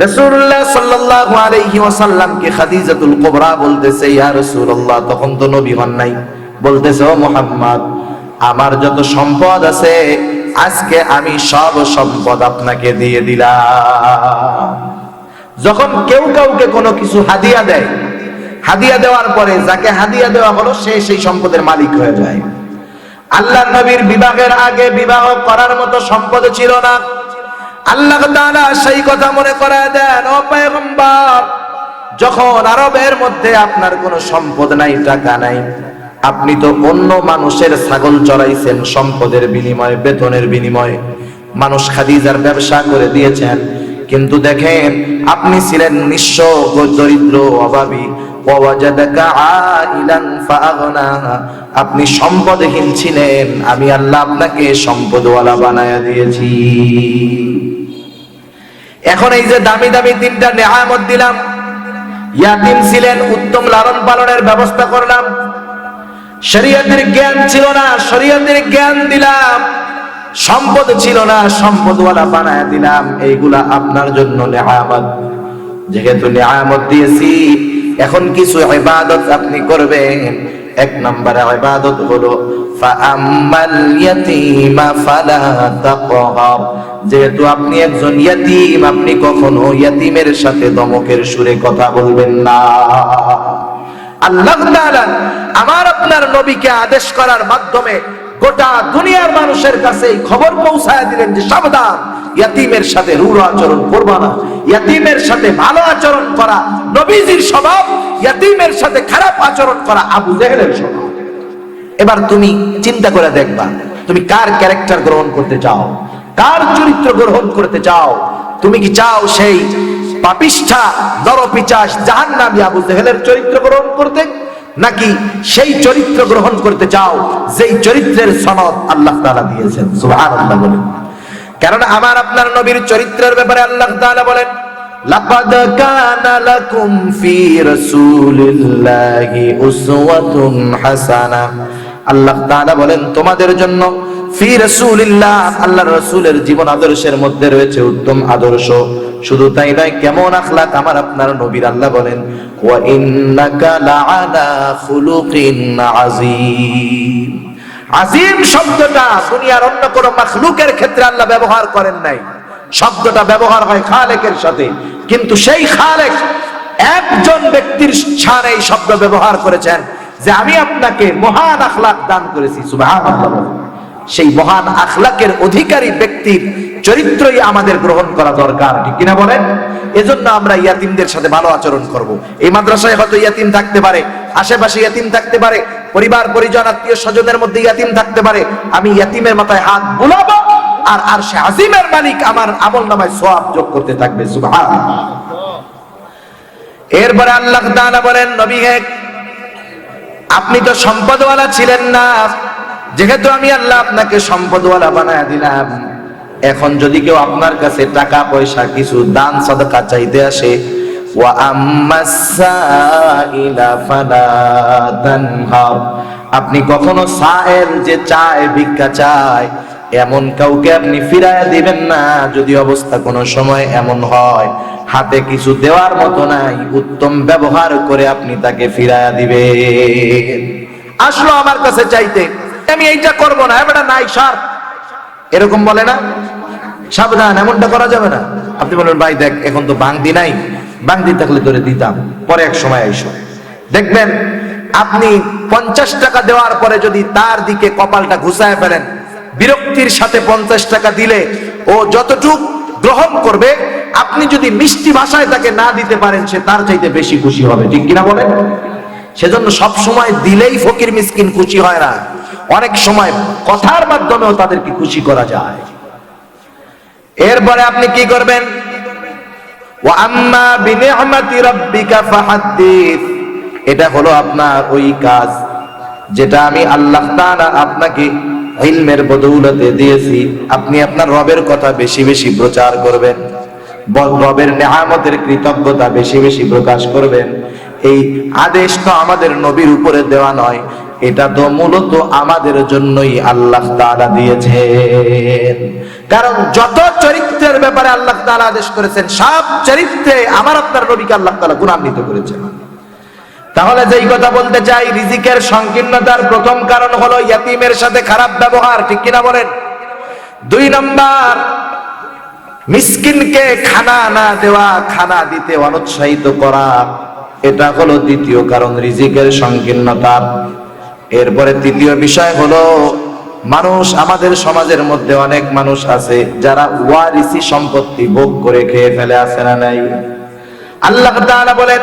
রাসূলুল্লাহ সাল্লাল্লাহু আলাইহি ওয়াসাল্লামকে খাদিজাতুল কুবরা বলতেছে, ইয়া রাসূলুল্লাহ, তখন তো নবী হন নাই, বলতেছে, ও মুহাম্মদ, আমার যত সম্পদ আছে আজকে আমি সব সম্পদ আপনাকে দিয়ে দিলাম। যখন কেউ কাউকে কোনো কিছু হাদিয়া দেয়, হাদিয়া দেওয়ার পরে যাকে হাদিয়া দেওয়া হলো সে সেই সম্পদের মালিক হয়ে যায়। আল্লাহ নবীর বিবাহের আগে বিবাহ করার মতো সম্পদ ছিল না। আল্লাহ তাআলা সেই কথা মনে করায় দেন, ও পয়গম্বর, যখন আরবের মধ্যে আপনার কোনো সম্পদ নাই, টাকা নাই, আপনি তো অন্য মানুষের ছাগল চড়াইছেন সম্পদের বিনিময়ে, বেতনের বিনিময়ে, মানুষ খাদিজার ব্যবসা করে দিয়েছেন, কিন্তু দেখেন আপনি ছিলেন নিঃস্ব, দরিদ্র, অভাবী, ওয়াজাদাকা আইলান ফাআগনা, আপনি সম্পদহীন ছিলেন, আমি আল্লাহ আপনাকে সম্পদওয়ালা বানায়া দিয়েছি। এখন এই যে দামি দামি তিনটা নেয়ামত দিলাম, ইয়াতিম ছিলেন, উত্তম লালন পালনের ব্যবস্থা করলাম, শরীয়তের জ্ঞান ছিল না, শরীয়তের জ্ঞান দিলাম, সম্পদ ছিল না, সম্পদওয়ালা বানায়া দিলাম, এইগুলা আপনার জন্য নেয়ামত। যেহেতু নেয়ামত দিয়েছি, এখন কিছু ইবাদত আপনি করবেন। এক নম্বরে ইবাদত হলো ফাআম্মাল ইয়াতীমা ফালা তাকহার, যেহেতু আপনি একজন ইয়াতীম, আপনি কখনো ইয়াতীমের সাথে ধমকের সুরে কথা বলবেন না। আল্লাহ তাআলা আমার আপনার নবীকে আদেশ করার মাধ্যমে গোটা দুনিয়ার মানুষের কাছে এই খবর পৌঁছায় দিলেন যে সাবধান, ইয়াতীমের সাথে রূঢ় আচরণ করবা না, ইয়াতীমের সাথে ভালো আচরণ করা নবীজির স্বভাব, ইয়াতীমের সাথে খারাপ আচরণ করা আবু জেহেলের স্বভাব। এবার তুমি চিন্তা করে দেখবা, তুমি কার ক্যারেক্টার গ্রহণ করতে চাও, কার চরিত্র গ্রহণ করতে চাও? তুমি কি চাও সেই পাপিষ্ঠা নরপিশাচ জাহান্নামী আবু জেহেলের চরিত্র গ্রহণ করতে, নাকি সেই চরিত্র গ্রহণ করতে চাও যেই চরিত্রের সনদ আল্লাহ তাআলা দিয়েছেন? সুবহানাল্লাহ বলেন। কারণ আমার আপনার নবীর চরিত্রের ব্যাপারে আল্লাহ তাআলা বলেন, লাকাদ কানা লাকুম ফি রাসূলিল্লাহি উসওয়াতুন হাসানা। আল্লাহ তাআলা বলেন, তোমাদের জন্য ফি রাসূলিল্লাহ, আল্লাহর রাসূলের জীবন আদর্শের মধ্যে রয়েছে উত্তম আদর্শ। শুধু তাই নয়, কেমন আখলাক আমার আপনার নবীর, আল্লাহ বলেন, ওয়া ইন্নাকা লাআলা খুলুকিন আযীম। আযীম শব্দটা দুনিয়ার অন্য কোন মাখলুকের ক্ষেত্রে আল্লাহ ব্যবহার করেন নাই। শব্দটা ব্যবহার হয় খালেকের সাথে, কিন্তু সেই খালেক একজন ব্যক্তির শানে এই শব্দ ব্যবহার করেছেন যে আমি আপনাকে মহান আখলাক দান করেছি। সুবহানাল্লাহ। সেই মহান আখলাকের অধিকারী ব্যক্তির চরিত্রই আমাদের গ্রহণ করা দরকার, ঠিক কিনা বলেন? এজন্য আমরা ইয়াতিমদের সাথে ভালো আচরণ করব। এই মাদ্রাসায় হয়তো ইয়াতিম থাকতে পারে, আশেপাশে ইয়াতিম থাকতে পারে, পরিবার পরিজন আত্মীয় স্বজনের মধ্যে ইয়াতিম থাকতে পারে, আমি ইয়াতিমের মাথায় হাত বুলাবো, আর আরশে আজিমের মালিক আমার আমলনামায় সওয়াব যোগ করতে থাকবে। সুবহানাল্লাহ। এরপরে আল্লাহ তাআলা বলেন, নবী হে, আপনি তো সম্পদওয়ালা ছিলেন না, যেহেতু আমি আল্লাহ আপনাকে সম্পদওয়ালা বানায় দিলাম, এখন যদি কেউ আপনার কাছে টাকা পয়সা কিছু দান সাদাকা চাইতে আসে, ওয়া আম্মাস সাইলা ফালা তানহার, আপনি কখনো সায়েল যে চায়, ভিক্ষা চায়, এমন কাউকে আপনি ফিরায়া দিবেন না। যদি অবস্থা কোনো সময় এমন হয় হাতে কিছু দেওয়ার মতো নাই, উত্তম ব্যবহার করে আপনি তাকে ফিরায়া দিবেন। আসলো আমার কাছে চাইতে, আমি এইটা করব না, এটা নাই সার, এরকম বলে না? সাবধান, এমনটা করা যাবে না। আপনি বলেন, ভাই দেখ এখন তো বাংদি নাই, বাংদি থাকলে ধরে দিতাম, পরে এক সময় আইসো। দেখবেন আপনি 50 টাকা দেওয়ার পরে যদি তার দিকে কপালটা ঘুষায় ফেলেন, বিরক্তির সাথে 50 টাকা দিলে ও যতটুক গ্রহণ করবে, আপনি যদি মিষ্টি ভাষায় তাকে না দিতে পারেন, সে তার চাইতে বেশি খুশি হবে, ঠিক কিনা বলেন? সেজন্য সব সময় দিলেই ফকির মিসকিন খুশি হয় না, অনেক সময় কথার মাধ্যমেও তাদেরকে খুশি করা যায়। এরপরে আপনি কি করবেন? ওয়া আম্মা বিনিআমাতি রাব্বিকা ফাহাদ্দিস, এটা হলো আপনার ওই কাজ যেটা আমি আল্লাহ তাআলা আপনাকে ইলমের বদৌলতে দিয়েছি, আপনি আপনার রবের কথা বেশি বেশি প্রচার করবেন, রবের নেয়ামতের কৃতজ্ঞতা বেশি বেশি প্রকাশ করবেন। এই আদেশ তো আমাদের নবীর উপরে দেওয়া নয়, এটা তো মূলত আমাদের জন্যই আল্লাহ তাআলা দিয়েছেন। কারণ যত চরিত্রের ব্যাপারে আল্লাহ তাআলা আদেশ করেছেন, সব চরিত্রে আমার আপনার নবীকে আল্লাহ তাআলা গুণান্বিত করেছেন। তাহলে যেই কথা বলতে চাই, রিজিকের সংকীর্ণতার প্রথম কারণ হলো ইয়াতীমের সাথে খারাপ ব্যবহার, ঠিক কিনা বলেন? 2 নাম্বার, মিসকিনকে খানা না দেওয়া, খানা দিতে অনুৎসাহিত করা, এটা হলো দ্বিতীয় কারণ রিজিকের সংকীর্ণতার। এরপরে তৃতীয় বিষয় হলো, মানুষ, আমাদের সমাজের মধ্যে অনেক মানুষ আছে যারা ওয়ারিসি সম্পত্তি ভোগ করে খেয়ে ফেলে, আছে না নাই? আল্লাহ তাআলা বলেন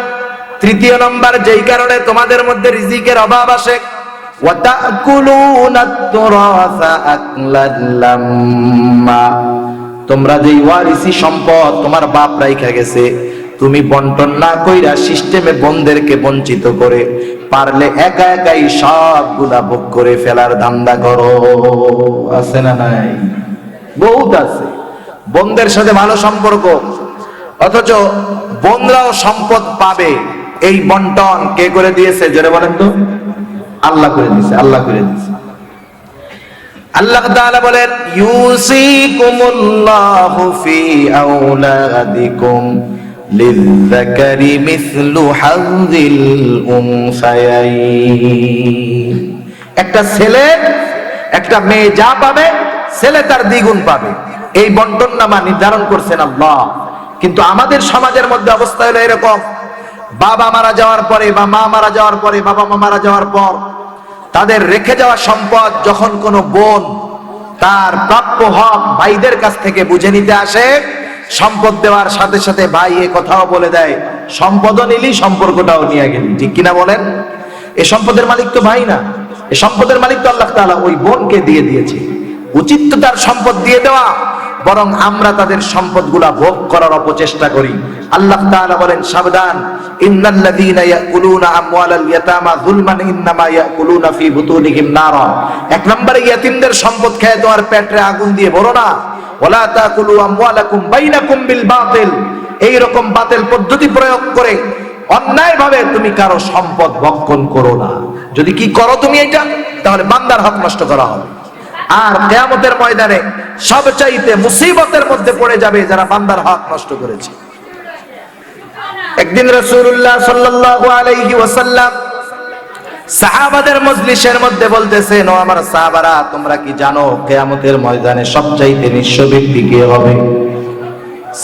তৃতীয় নম্বর যেই কারণে তোমাদের মধ্যে রিজিকের অভাব আসে, ওয়াতাকুলুনাত তুরাসা আকলাল লাম্মা, তোমরা যেই ওয়ারিসি সম্পদ তোমার বাপ রাইখা গেছে, তুমি বন্টন না কইরা সিস্টেমে বন্ধেরকে বঞ্চিত করে পারলে একা একাই সবগুলা ভোগ করে ফেলার ধান্দা করো, আছে না নাই? বহুত আছে বন্ধের সাথে ভালো সম্পর্ক, অথচ বন্ধরাও সম্পদ পাবে। এই বন্টন কে করে দিয়েছে? জোরে বলেন তো। আল্লাহ করে দিয়েছে, আল্লাহ করে দিয়েছে। আল্লাহ তাআলা বলেন, ইউসিকুমুল্লাহু ফি আওলাদিকুম লিযযাকারি মিসলু হাযিল উনসায়াইন। একটা ছেলে একটা মেয়ে যা পাবে, ছেলে তার দ্বিগুণ পাবে। এই বন্টননামা নির্ধারণ করছেন আল্লাহ। কিন্তু আমাদের সমাজের মধ্যে অবস্থা হলো এরকম, বাবা মারা যাওয়ার পরে বা মা মারা যাওয়ার পরে, বাবা মা মারা যাওয়ার পর তাদের রেখে যাওয়া সম্পদ যখন কোনো বোন তার প্রাপ্য হক ভাইদের কাছ থেকে বুঝে নিতে আসে, সম্পদ দেওয়ার সাথে সাথে ভাই এ কথাও বলে দেয়, সম্পদও নিলি সম্পর্কটাও নিয়ে গেলি, ঠিক কিনা বলেন? এই সম্পদের মালিক তো ভাই না, এই সম্পদের মালিক তো আল্লাহ তাআলা ওই বোনকে দিয়ে দিয়েছে। উচিত তো তার সম্পদ দিয়ে দেওয়া, বরং আমরা তাদের সম্পদগুলা ভোগ করার অপচেষ্টা করি। আল্লাহ তাআলা বলেন, সাবধান, ইন্নাল্লাযীনা ইয়াকুলুনা আমওয়ালাল ইয়াতামা যুলমান ইন্নামা ইয়াকুলুনা ফি বুতুনিহিম নারা। এক নম্বরে ইয়াতীমদের সম্পদ খেয়ে তোমার পেটে আগুন দিয়ে ভরো না। ওয়ালা তাকুলু আমওয়ালাকুম বাইনাকুম বিল বাতিল, এই রকম বাতিল পদ্ধতি প্রয়োগ করে অন্যায় ভাবে তুমি কারো সম্পদ ভক্ষণ করো না। যদি কি করো তুমি এটা, তাহলে বান্দার হক নষ্ট করা হবে। আর কিয়ামতের ময়দানে সবচাইতে মুসিবতের মধ্যে পড়ে যাবে যারা বান্দার হক নষ্ট করেছে। একদিন রাসূলুল্লাহ সাল্লাল্লাহু আলাইহি ওয়াসাল্লাম সাহাবাদের মজলিসের মধ্যে বলতেছেন, ও আমার সাহাবারা, তোমরা কি জানো কিয়ামতের ময়দানে সবচাইতে নিঃস্ব ব্যক্তি কে হবে?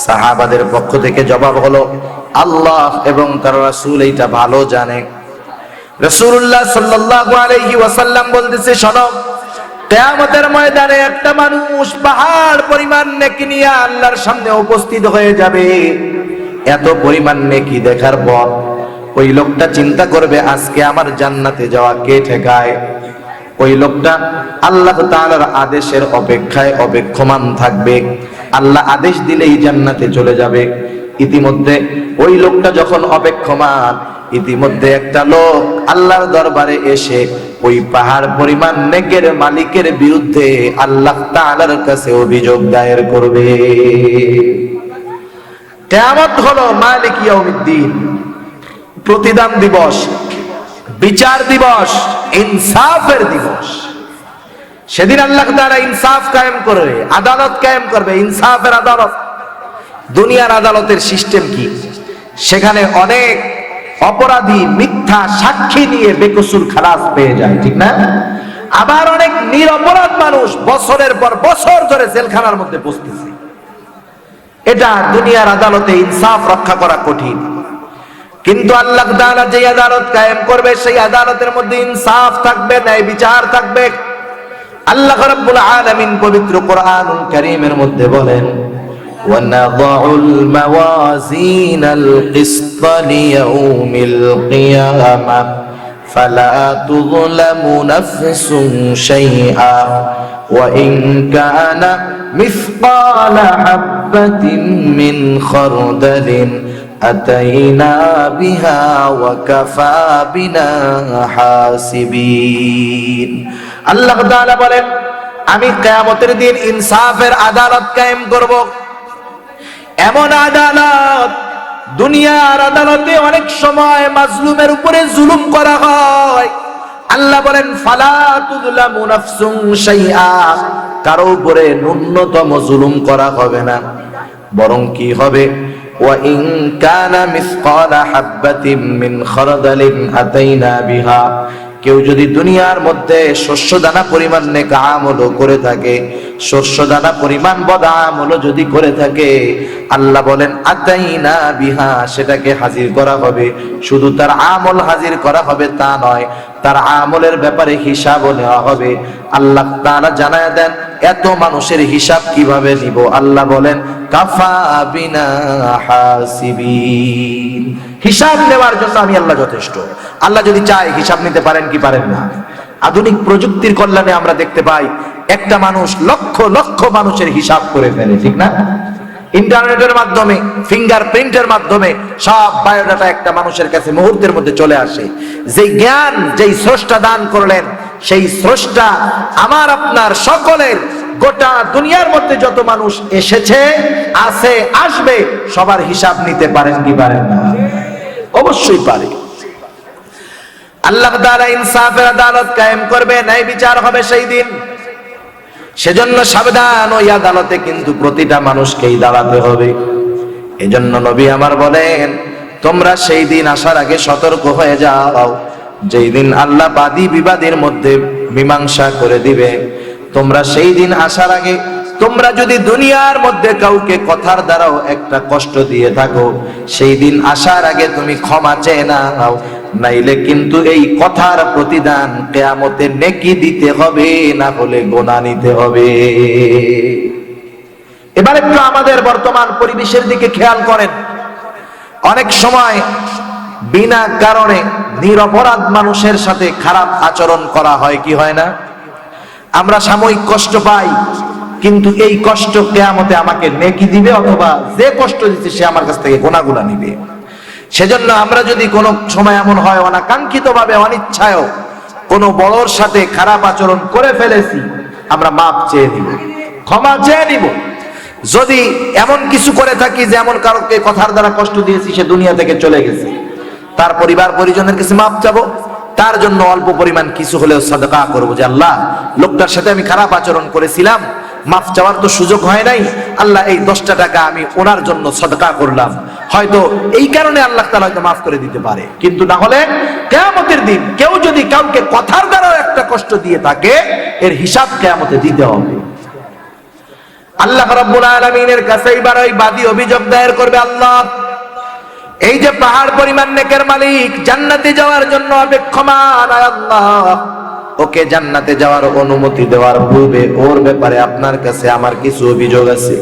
সাহাবাদের পক্ষ থেকে জবাব হলো, আল্লাহ এবং তার রাসূল এইটা ভালো জানে। রাসূলুল্লাহ সাল্লাল্লাহু আলাইহি ওয়াসাল্লাম বলতেছে, শোনো, কিয়ামতের ময়দানে একটা মানুষ পাহাড় পরিমাণ নেকি নিয়ে আল্লাহর সামনে উপস্থিত হয়ে যাবে। এত পরিমাণ নেকি দেখার পর ওই লোকটা চিন্তা করবে, আজকে আমার জান্নাতে যাওয়া কে ঠেকায়? ওই লোকটা আল্লাহ তাআলার আদেশের অপেক্ষায় অপেক্ষমান থাকবে। আল্লাহ আদেশ দিলেই জান্নাতে চলে যাবে। ইতিমধ্যে ওই লোকটা যখন অপেক্ষমান, ইতিমধ্যে একটা লোক আল্লাহর দরবারে এসে ওই পাহাড় পরিমাণ নেকের মালিকের বিরুদ্ধে আল্লাহ তাআলার কাছে অভিযোগ দায়ের করবে। কিয়ামত হলো মালিক ইয়াউমিদ্দিন, প্রতিদান দিবস, বিচার দিবস, ইনসাফের দিবস। সেদিন আল্লাহ তাআলা ইনসাফ কায়েম করবে, আদালত কায়েম করবে, ইনসাফের আদালত। দুনিয়ার আদালতের সিস্টেম কি? সেখানে অনেক অপরাধী মিথ্যা সাক্ষী নিয়ে বেকসুর খালাস পেয়ে যায়, ঠিক না? আবার অনেক নিরপরাধ মানুষ বছরের পর বছর ধরে জেলখানার মধ্যে বসতেছে। এটা দুনিয়ার আদালতে ইনসাফ রক্ষা করা কঠিন। কিন্তু আল্লাহ তাআলা যে আদালত কায়েম করবে, সেই আদালতের মধ্যে ইনসাফ থাকবে, ন্যায় বিচার থাকবে। আল্লাহ রাব্বুল আলামিন পবিত্র কোরআনুল কারীমের মধ্যে বলেন, وَنَضَعُ الْمَوَازِينَ الْقِسْطَ لِيَوْمِ الْقِيَامَةِ فَلَا تُظْلَمُ نَفْسٌ شَيْئًا وَإِنْ كَانَ مِثْقَالَ حَبَّةٍ مِّنْ خَرْدَلٍ أَتَيْنَا بِهَا وَكَفَى بِنَا حَاسِبِينَ। আল্লাহ তাআলা বলেন, আমি কিয়ামতের দিন ইনসাফের আদালত কায়েম করব। এমন আদালত, দুনিয়ার আদালতে অনেক সময় মাজলুমের উপরে জুলুম করা হয়। আল্লাহ বলেন ফালা তুযলামু নাফসুন শাইআ, কারো উপরে ন্যূনতম জুলুম করা হবে না, বরং কি হবে ওয়া ইন কানা মিসকালা হাববাতিন মিন খারদালিন আতাইনা বিহা, কেউ যদি দুনিয়ার মধ্যে শস্য দানা পরিমাণ নেক আমল করে থাকে, শস্য দানা পরিমাণ বদ আমল যদি করে থাকে, আল্লাহ বলেন আতাইনা বিহা, সেটাকে হাজির করা হবে। শুধু তার আমল হাজির করা হবে তা নয়, তার আমলের ব্যাপারে হিসাবও নেওয়া হবে। আল্লাহ তাআলা জানায় দেন এত মানুষের হিসাব কিভাবে নিব। আল্লাহ বলেন কাফা বিনা হাসিবিন, হিসাব নেওয়ার জন্য আমি আল্লাহ যথেষ্ট। আল্লাহ যদি চায় হিসাব নিতে পারেন কি পারেন না? আধুনিক প্রযুক্তির কল্যাণে আমরা দেখতে পাই একটা মানুষ লক্ষ লক্ষ মানুষের হিসাব করে ফেলে, ঠিক না? ইন্টারনেটের মাধ্যমে, ফিঙ্গারপ্রিন্টের মাধ্যমে সব বায়োডাটা একটা মানুষের কাছে মুহূর্তের মধ্যে চলে আসে। যেই জ্ঞান যেই স্রষ্টা দান করলেন, সেই স্রষ্টা আমার আপনার সকলের, গোটা দুনিয়ার মধ্যে যত মানুষ এসেছে, আছে, আসবে, সবার হিসাব নিতে পারেন কি পারেন না? অবশ্যই পারে। আল্লাহ তাআলা ইনসাফের আদালত কায়েম করবে, ন্যায় বিচার হবে সেই দিন। সেজন্য সাবধান, ওই আদালতে কিন্তু প্রতিটা মানুষকেই দাঁড়াতে হবে। এজন্য নবী আমার বলেন তোমরা সেই দিন আসার আগে সতর্ক হয়ে যাও, যেই দিন আল্লাহ বাদী বিবাদের মধ্যে মীমাংসা করে দিবে। তোমরা সেই দিন আসার আগে, তোমরা যদি দুনিয়ার মধ্যে কাউকে কথার দ্বারাও একটা কষ্ট দিয়ে থাকো, সেই দিন আসার আগে তুমি ক্ষমা চেয়ে নাও, নাইলে কিন্তু এই কথার প্রতিদান কিয়ামতে নেকি দিতে হবে, না হলে গুনাহ নিতে হবে। এবার একটু আমাদের বর্তমান পরিবেশের দিকে খেয়াল করেন। অনেক সময় বিনা কারণে নিরপরাধ মানুষের সাথে খারাপ আচরণ করা হয়, কি হয় না? আমরা সাময়িক কষ্ট পাই, কিন্তু এই কষ্ট কিয়ামতে আমাকে নেকি দিবে, অথবা যে কষ্ট দিচ্ছে সে আমার কাছ থেকে গুনাহগুলো নিবে। সেজন্য আমরা যদি কোনো সময় এমন হয় অনাকাঙ্ক্ষিতভাবে, অনিচ্ছায়ও কোনো বড়র সাথে খারাপ আচরণ করে ফেলেছি, আমরা মাপ চেয়ে নিব, ক্ষমা চেয়ে নিব। যদি এমন কিছু করে থাকি যে এমন কারোকে কথার দ্বারা কষ্ট দিয়েছি, সে দুনিয়া থেকে চলে গেছে, তার পরিবার পরিজনের কাছে মাপ চাবো, তার জন্য অল্প পরিমাণ কিছু হলেও সাদকা করবো, যে আল্লাহ লোকটার সাথে আমি খারাপ আচরণ করেছিলাম, মাফ চাওয়ার তো সুযোগ হয় নাই, আল্লাহ এই 10টা টাকা আমি ওনার জন্য সাদকা করলাম, হয়তো এই কারণে আল্লাহ তাআলা হয়তো মাফ করে দিতে পারে। কিন্তু না হলে কিয়ামতের দিন কেউ যদি কাউকে কথার দ্বারা একটা কষ্ট দিয়ে থাকে, এর হিসাব কিয়ামতে দিতে হবে। আল্লাহ রাব্বুল আলামিনের কাছে এবার ওই বাদী অভিযোগ দায়ের করবে, আল্লাহ এই যে পাহাড় পরিমাণ নেকের মালিক, জান্নাতে যাওয়ার জন্য অপেক্ষমান, আল্লাহ ওকে জান্নাতে যাওয়ার অনুমতি দেওয়ার পূর্বে ওর ব্যাপারে আপনার কাছে আমার কিছু অভিযোগ আছে।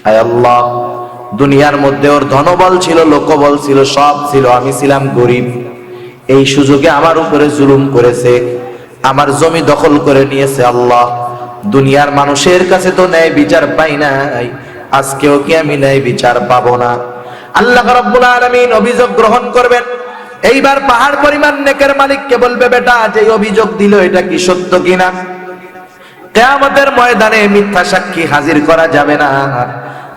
আয় আল্লাহ, দুনিয়ার মধ্যে ওর ধনবল ছিল, লোকবল ছিল, সব ছিল, আমি ছিলাম গরিব, এই সুযোগে আমার উপরে জুলুম করেছে, আমার জমি দখল করে নিয়েছে। আল্লাহ দুনিয়ার মানুষের কাছে তো ন্যায় বিচার পাই নাই, আজকেও কি আমি ন্যায় বিচার পাবো না? আল্লাহ রাব্বুল আলামিন অভিযোগ গ্রহণ করবেন। এইবার পাহাড় পরিমাণ নেকের মালিককে বলবে, বেটা যে অভিযোগ দিল এটা কি সত্য কিনা? কিয়ামতের ময়দানে মিথ্যা সাক্ষী হাজির করা যাবে না,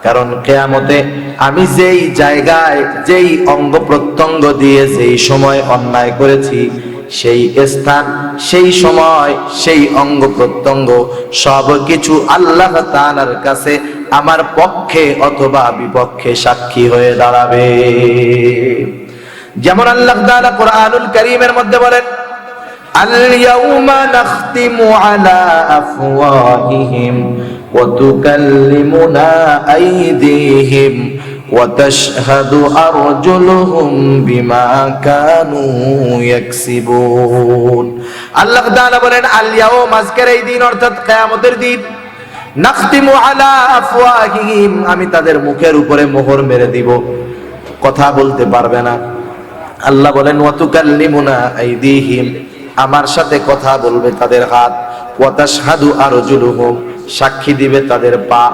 কারণ কিয়ামতে আমি যেই জায়গায়, যেই অঙ্গ প্রত্যঙ্গ দিয়ে যেই সময় অন্যায় করেছি, সেই স্থান, সেই সময়, সেই অঙ্গ প্রত্যঙ্গ সব কিছু আল্লাহ তাআলার কাছে আমার পক্ষে অথবা বিপক্ষে সাক্ষী হয়ে দাঁড়াবে। যেমন আল্লাহ তাআলা কোরআনুল কারীমের মধ্যে বলেন, আল ইয়াউমা নাখতিমু আলা আফওয়াহিহিম ওয়া তুকাল্লিমুনা আইদিহিম ওয়া তাশহাদু আরজুলুহুম বিমা কানু ইয়াকসিবুন। আল্লাহ তাআলা বলেন আল ইয়াউম, আজকের এই দিন অর্থাৎ কিয়ামতের দিন, নাখতিমু আলা আফওয়াহিহিম, আমি তাদের মুখের উপরে মোহর মেরে দিব, কথা বলতে পারবে না। আল্লাহ বলেন ওয়া তুকাল্লিমুনা আইদিহিম, আমার সাথে কথা বলবে তাদের হাত, ওয়া তাশহাদু আরজুলুহুম, সাক্ষী দিবে তাদের পা,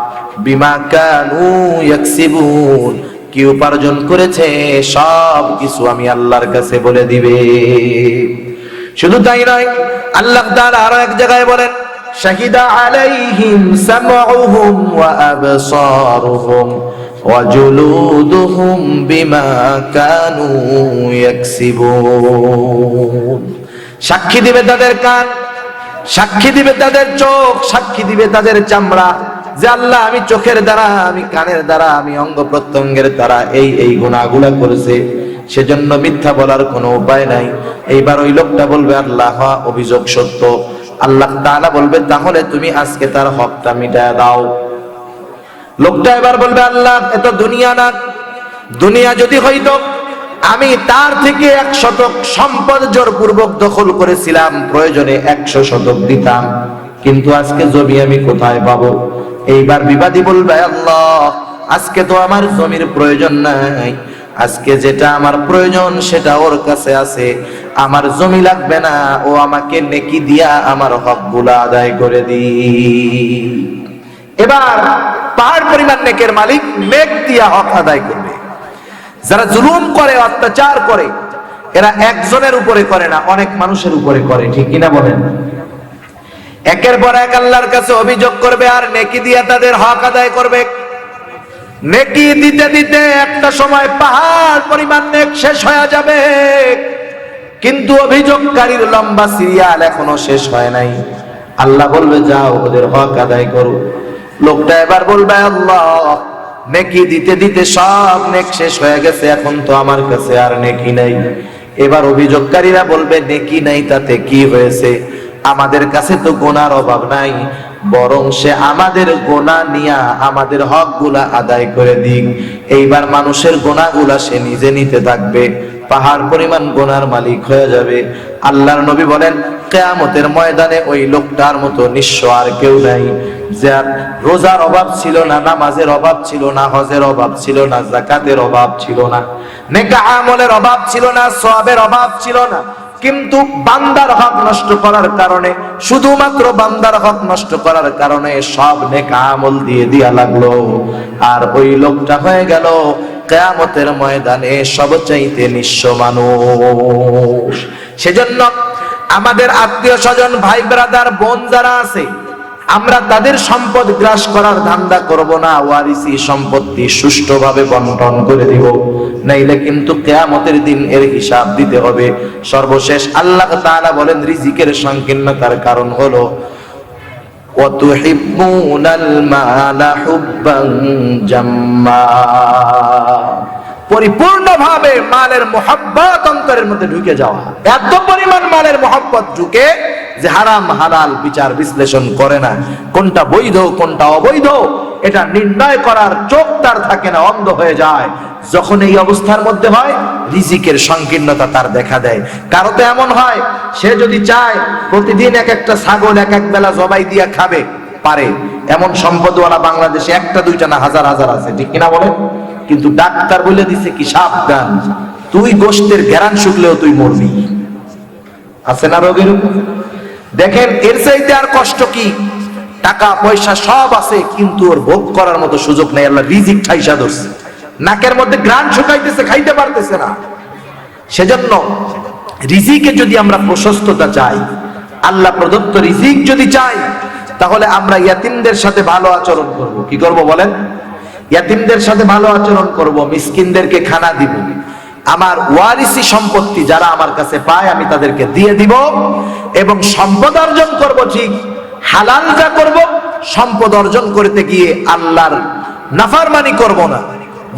বিমা কানু ইয়াকসিবুন, কি উপার্জন করেছে সব কিছু আমি আল্লাহর কাছে বলে দিবে। শুধু তাই নয়, আল্লাহ তাআলা আরো এক জায়গায় বলেন, শাহিদা আলাইহিম সামউহুম ওয়া আবসারুহুম ওয়া জুলুদুহুম বিমা কানু ইয়াকসিবুন। সাক্ষী দিবে তাদের কান, সাক্ষী দিবে তাদের চোখ, সাক্ষী দিবে তাদের চামড়া যে আল্লাহ আমি চোখের দ্বারা, আমি কানের দ্বারা, আমি অঙ্গ প্রত্যঙ্গের দ্বারা এই গুনাহগুলা করেছে, সেজন্য মিথ্যা বলার কোনো উপায় নাই। এইবার ওই লোকটা বলবে আল্লাহ অভিযোগ সত্য। আল্লাহ তাআলা বলবে তাহলে তুমি আজকে তার হকটা মিটায় দাও। লোকটা এবার বলবে আল্লাহ এ তো দুনিয়া না, দুনিয়া যদি হইতো আমি তার থেকে 1 শতক সম্পদ জোরপূর্বক দখল করেছিলাম, প্রয়োজনে 100 শতক দিতাম, কিন্তু আজকে জমি আমি কোথায় পাবো? এইবার বিবাদী বলবে আল্লাহ আজকে তো আমার জমির প্রয়োজন নাই, আজকে যেটা আমার প্রয়োজন সেটা ওর কাছে আছে, আমার জমি লাগবে না, ও আমাকে নেকি দিয়া আমার হকগুলো আদায় করে দি। এবার পাহাড় পরিমাণ নেকের মালিক নেক দিয়া হক আদায় করবে। যারা জুলুম করে, অত্যাচার করে, এরা একজনের উপরে করে না, অনেক মানুষের উপরে করে, ঠিক কিনা বলেন? একের পর এক আল্লাহর কাছে অভিযোগ করবে আর নেকি দিয়া তাদের হক আদায় করবে। নেকি দিতে দিতে একটা সময় পাহাড় পরিমাণ নেক শেষ হয়ে যাবে, কিন্তু অভিযোগকারীর লম্বা সিরিয়াল এখনো শেষ হয় নাই। আল্লাহ বলবে যাও ওদের হক আদায় করো। লোকটা এবার বলবে আল্লাহ নেকি দিতে দিতে সব নেক শেষ হয়ে গেছে, এখন তো আমার কাছে আর নেকি নাই। এবার অভিযোগকারীরা বলবে নেকি নাই তাতে কি হয়েছে, আমাদের কাছে তো গুনার অভাব নাই, বরং সে আমাদের গুনাহ নিয়া আমাদের হকগুলা আদায় করে দিক। এইবার মানুষের গুনাহগুলা সে নিজে নিতে থাকবে, পাহাড় পরিমাণ গুনার মালিক হয়ে যাবে। আল্লাহর নবী বলেন কিয়ামতের ময়দানে ওই লোকটার মতো নিঃস্ব আর কেউ নাই, যার রোজার অভাব ছিল না, নামাজের অভাব ছিল না, হজের অভাব ছিল না, যাকাতের অভাব ছিল না, নেক আমলের অভাব ছিল না, সওয়াবের অভাব ছিল না, কিন্তু বান্দার হক নষ্ট করার কারণে, শুধুমাত্র বান্দার হক নষ্ট করার কারণে সব নেক আমল দিয়ে দিয়া লাগলো, আর ওই লোকটা হয়ে গেল কিয়ামতের ময়দানে সবচাইতে নিঃস্ব মানুষ। সেজন্য আমাদের আত্মীয় স্বজন, ভাই ব্রাদার, বোন যারা আছে, আমরা তাদের সম্পদ গ্রাস করার ধান্দা করব না, ওয়ারিসি সম্পত্তি সুষ্ঠুভাবে বন্টন করে দিব, নাইলে কিন্তু কিয়ামতের দিন এর হিসাব দিতে হবে। সর্বশেষ আল্লাহ তাআলা বলেন রিজিকের সংকীর্ণতার কারণ হলো ওয়াতুহিব্বুনাল মালা হুব্বান জাম্মা, পরিপূর্ণভাবে মালের মোহাব্বত অন্তরের মধ্যে ঢুকে যাওয়া, এত পরিমাণ মালের মোহাব্বত ঢুকে যে হারাম হালাল বিচার বিশ্লেষণ করে না, কোনটা বৈধ কোনটা অবৈধ এটা নির্ণয় করার চোখ তার থাকে না, অন্ধ হয়ে যায়। যখন এই অবস্থার মধ্যে হয় রিজিকের সংকীর্ণতা তার দেখা দেয়। কারো তো এমন হয় সে যদি চায় প্রতিদিন এক একটা ছাগল এক এক বেলা জবাই দিয়া খাবে, পারে, এমন সম্পদওয়ালা বাংলাদেশে একটা দুইটা না হাজার হাজার আছে, ঠিক কিনা বলে? কিন্তু ডাক্তার বলে দিছে কি সাবধান, তুই গোশতের ঘেরান শুকলেও তুই মরবি। আছে না রোগের উপর? দেখেন এর চাইতে আর কষ্ট কি? টাকা পয়সা সব আছে কিন্তু ওর ভোগ করার মতো সুযোগ নেই। আল্লাহ রিজিক ঠাইসা ধরছে, নাকের মধ্যে ঘ্রাণ শুকাইতেছে, খাইতে পারতেছে না। সেজন্য রিজিকে যদি আমরা প্রশস্ততা চাই, আল্লাহ প্রদত্ত রিজিক যদি চাই, তাহলে আমরা ইয়াতিমদের সাথে ভালো আচরণ করব। কি করব বলেন? ইয়াতিমদের সাথে ভালো আচরণ করব, মিসকিনদেরকে খানা দিব, আমার ওয়ারিসি সম্পত্তি যারা আমার কাছে পায় আমি তাদেরকে দিয়ে দিব, এবং সম্পদ অর্জন করব ঠিক হালাল যা করব, সম্পদ অর্জন করতে গিয়ে আল্লাহর নাফরমানি করব না,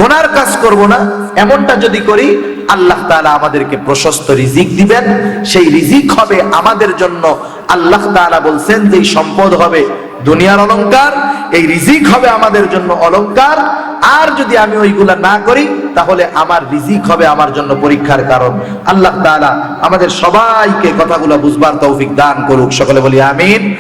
গুনার কাজ করব না। এমনটা যদি করি আল্লাহ তাআলা আমাদেরকে প্রশস্ত রিজিক দিবেন। সেই রিজিক হবে আমাদের জন্য, আল্লাহ তাআলা বলছেন যে এই সম্পদ হবে দুনিয়ার অলংকার, এই রিজিক হবে আমাদের জন্য অলংকার। আর যদি আমি ওইগুলা না করি তাহলে আমার রিজিক হবে আমার জন্য পরীক্ষার কারণ। আল্লাহ তাআলা আমাদের সবাইকে কথাগুলো বুঝবার তৌফিক দান করুক। সকলে বলি আমিন।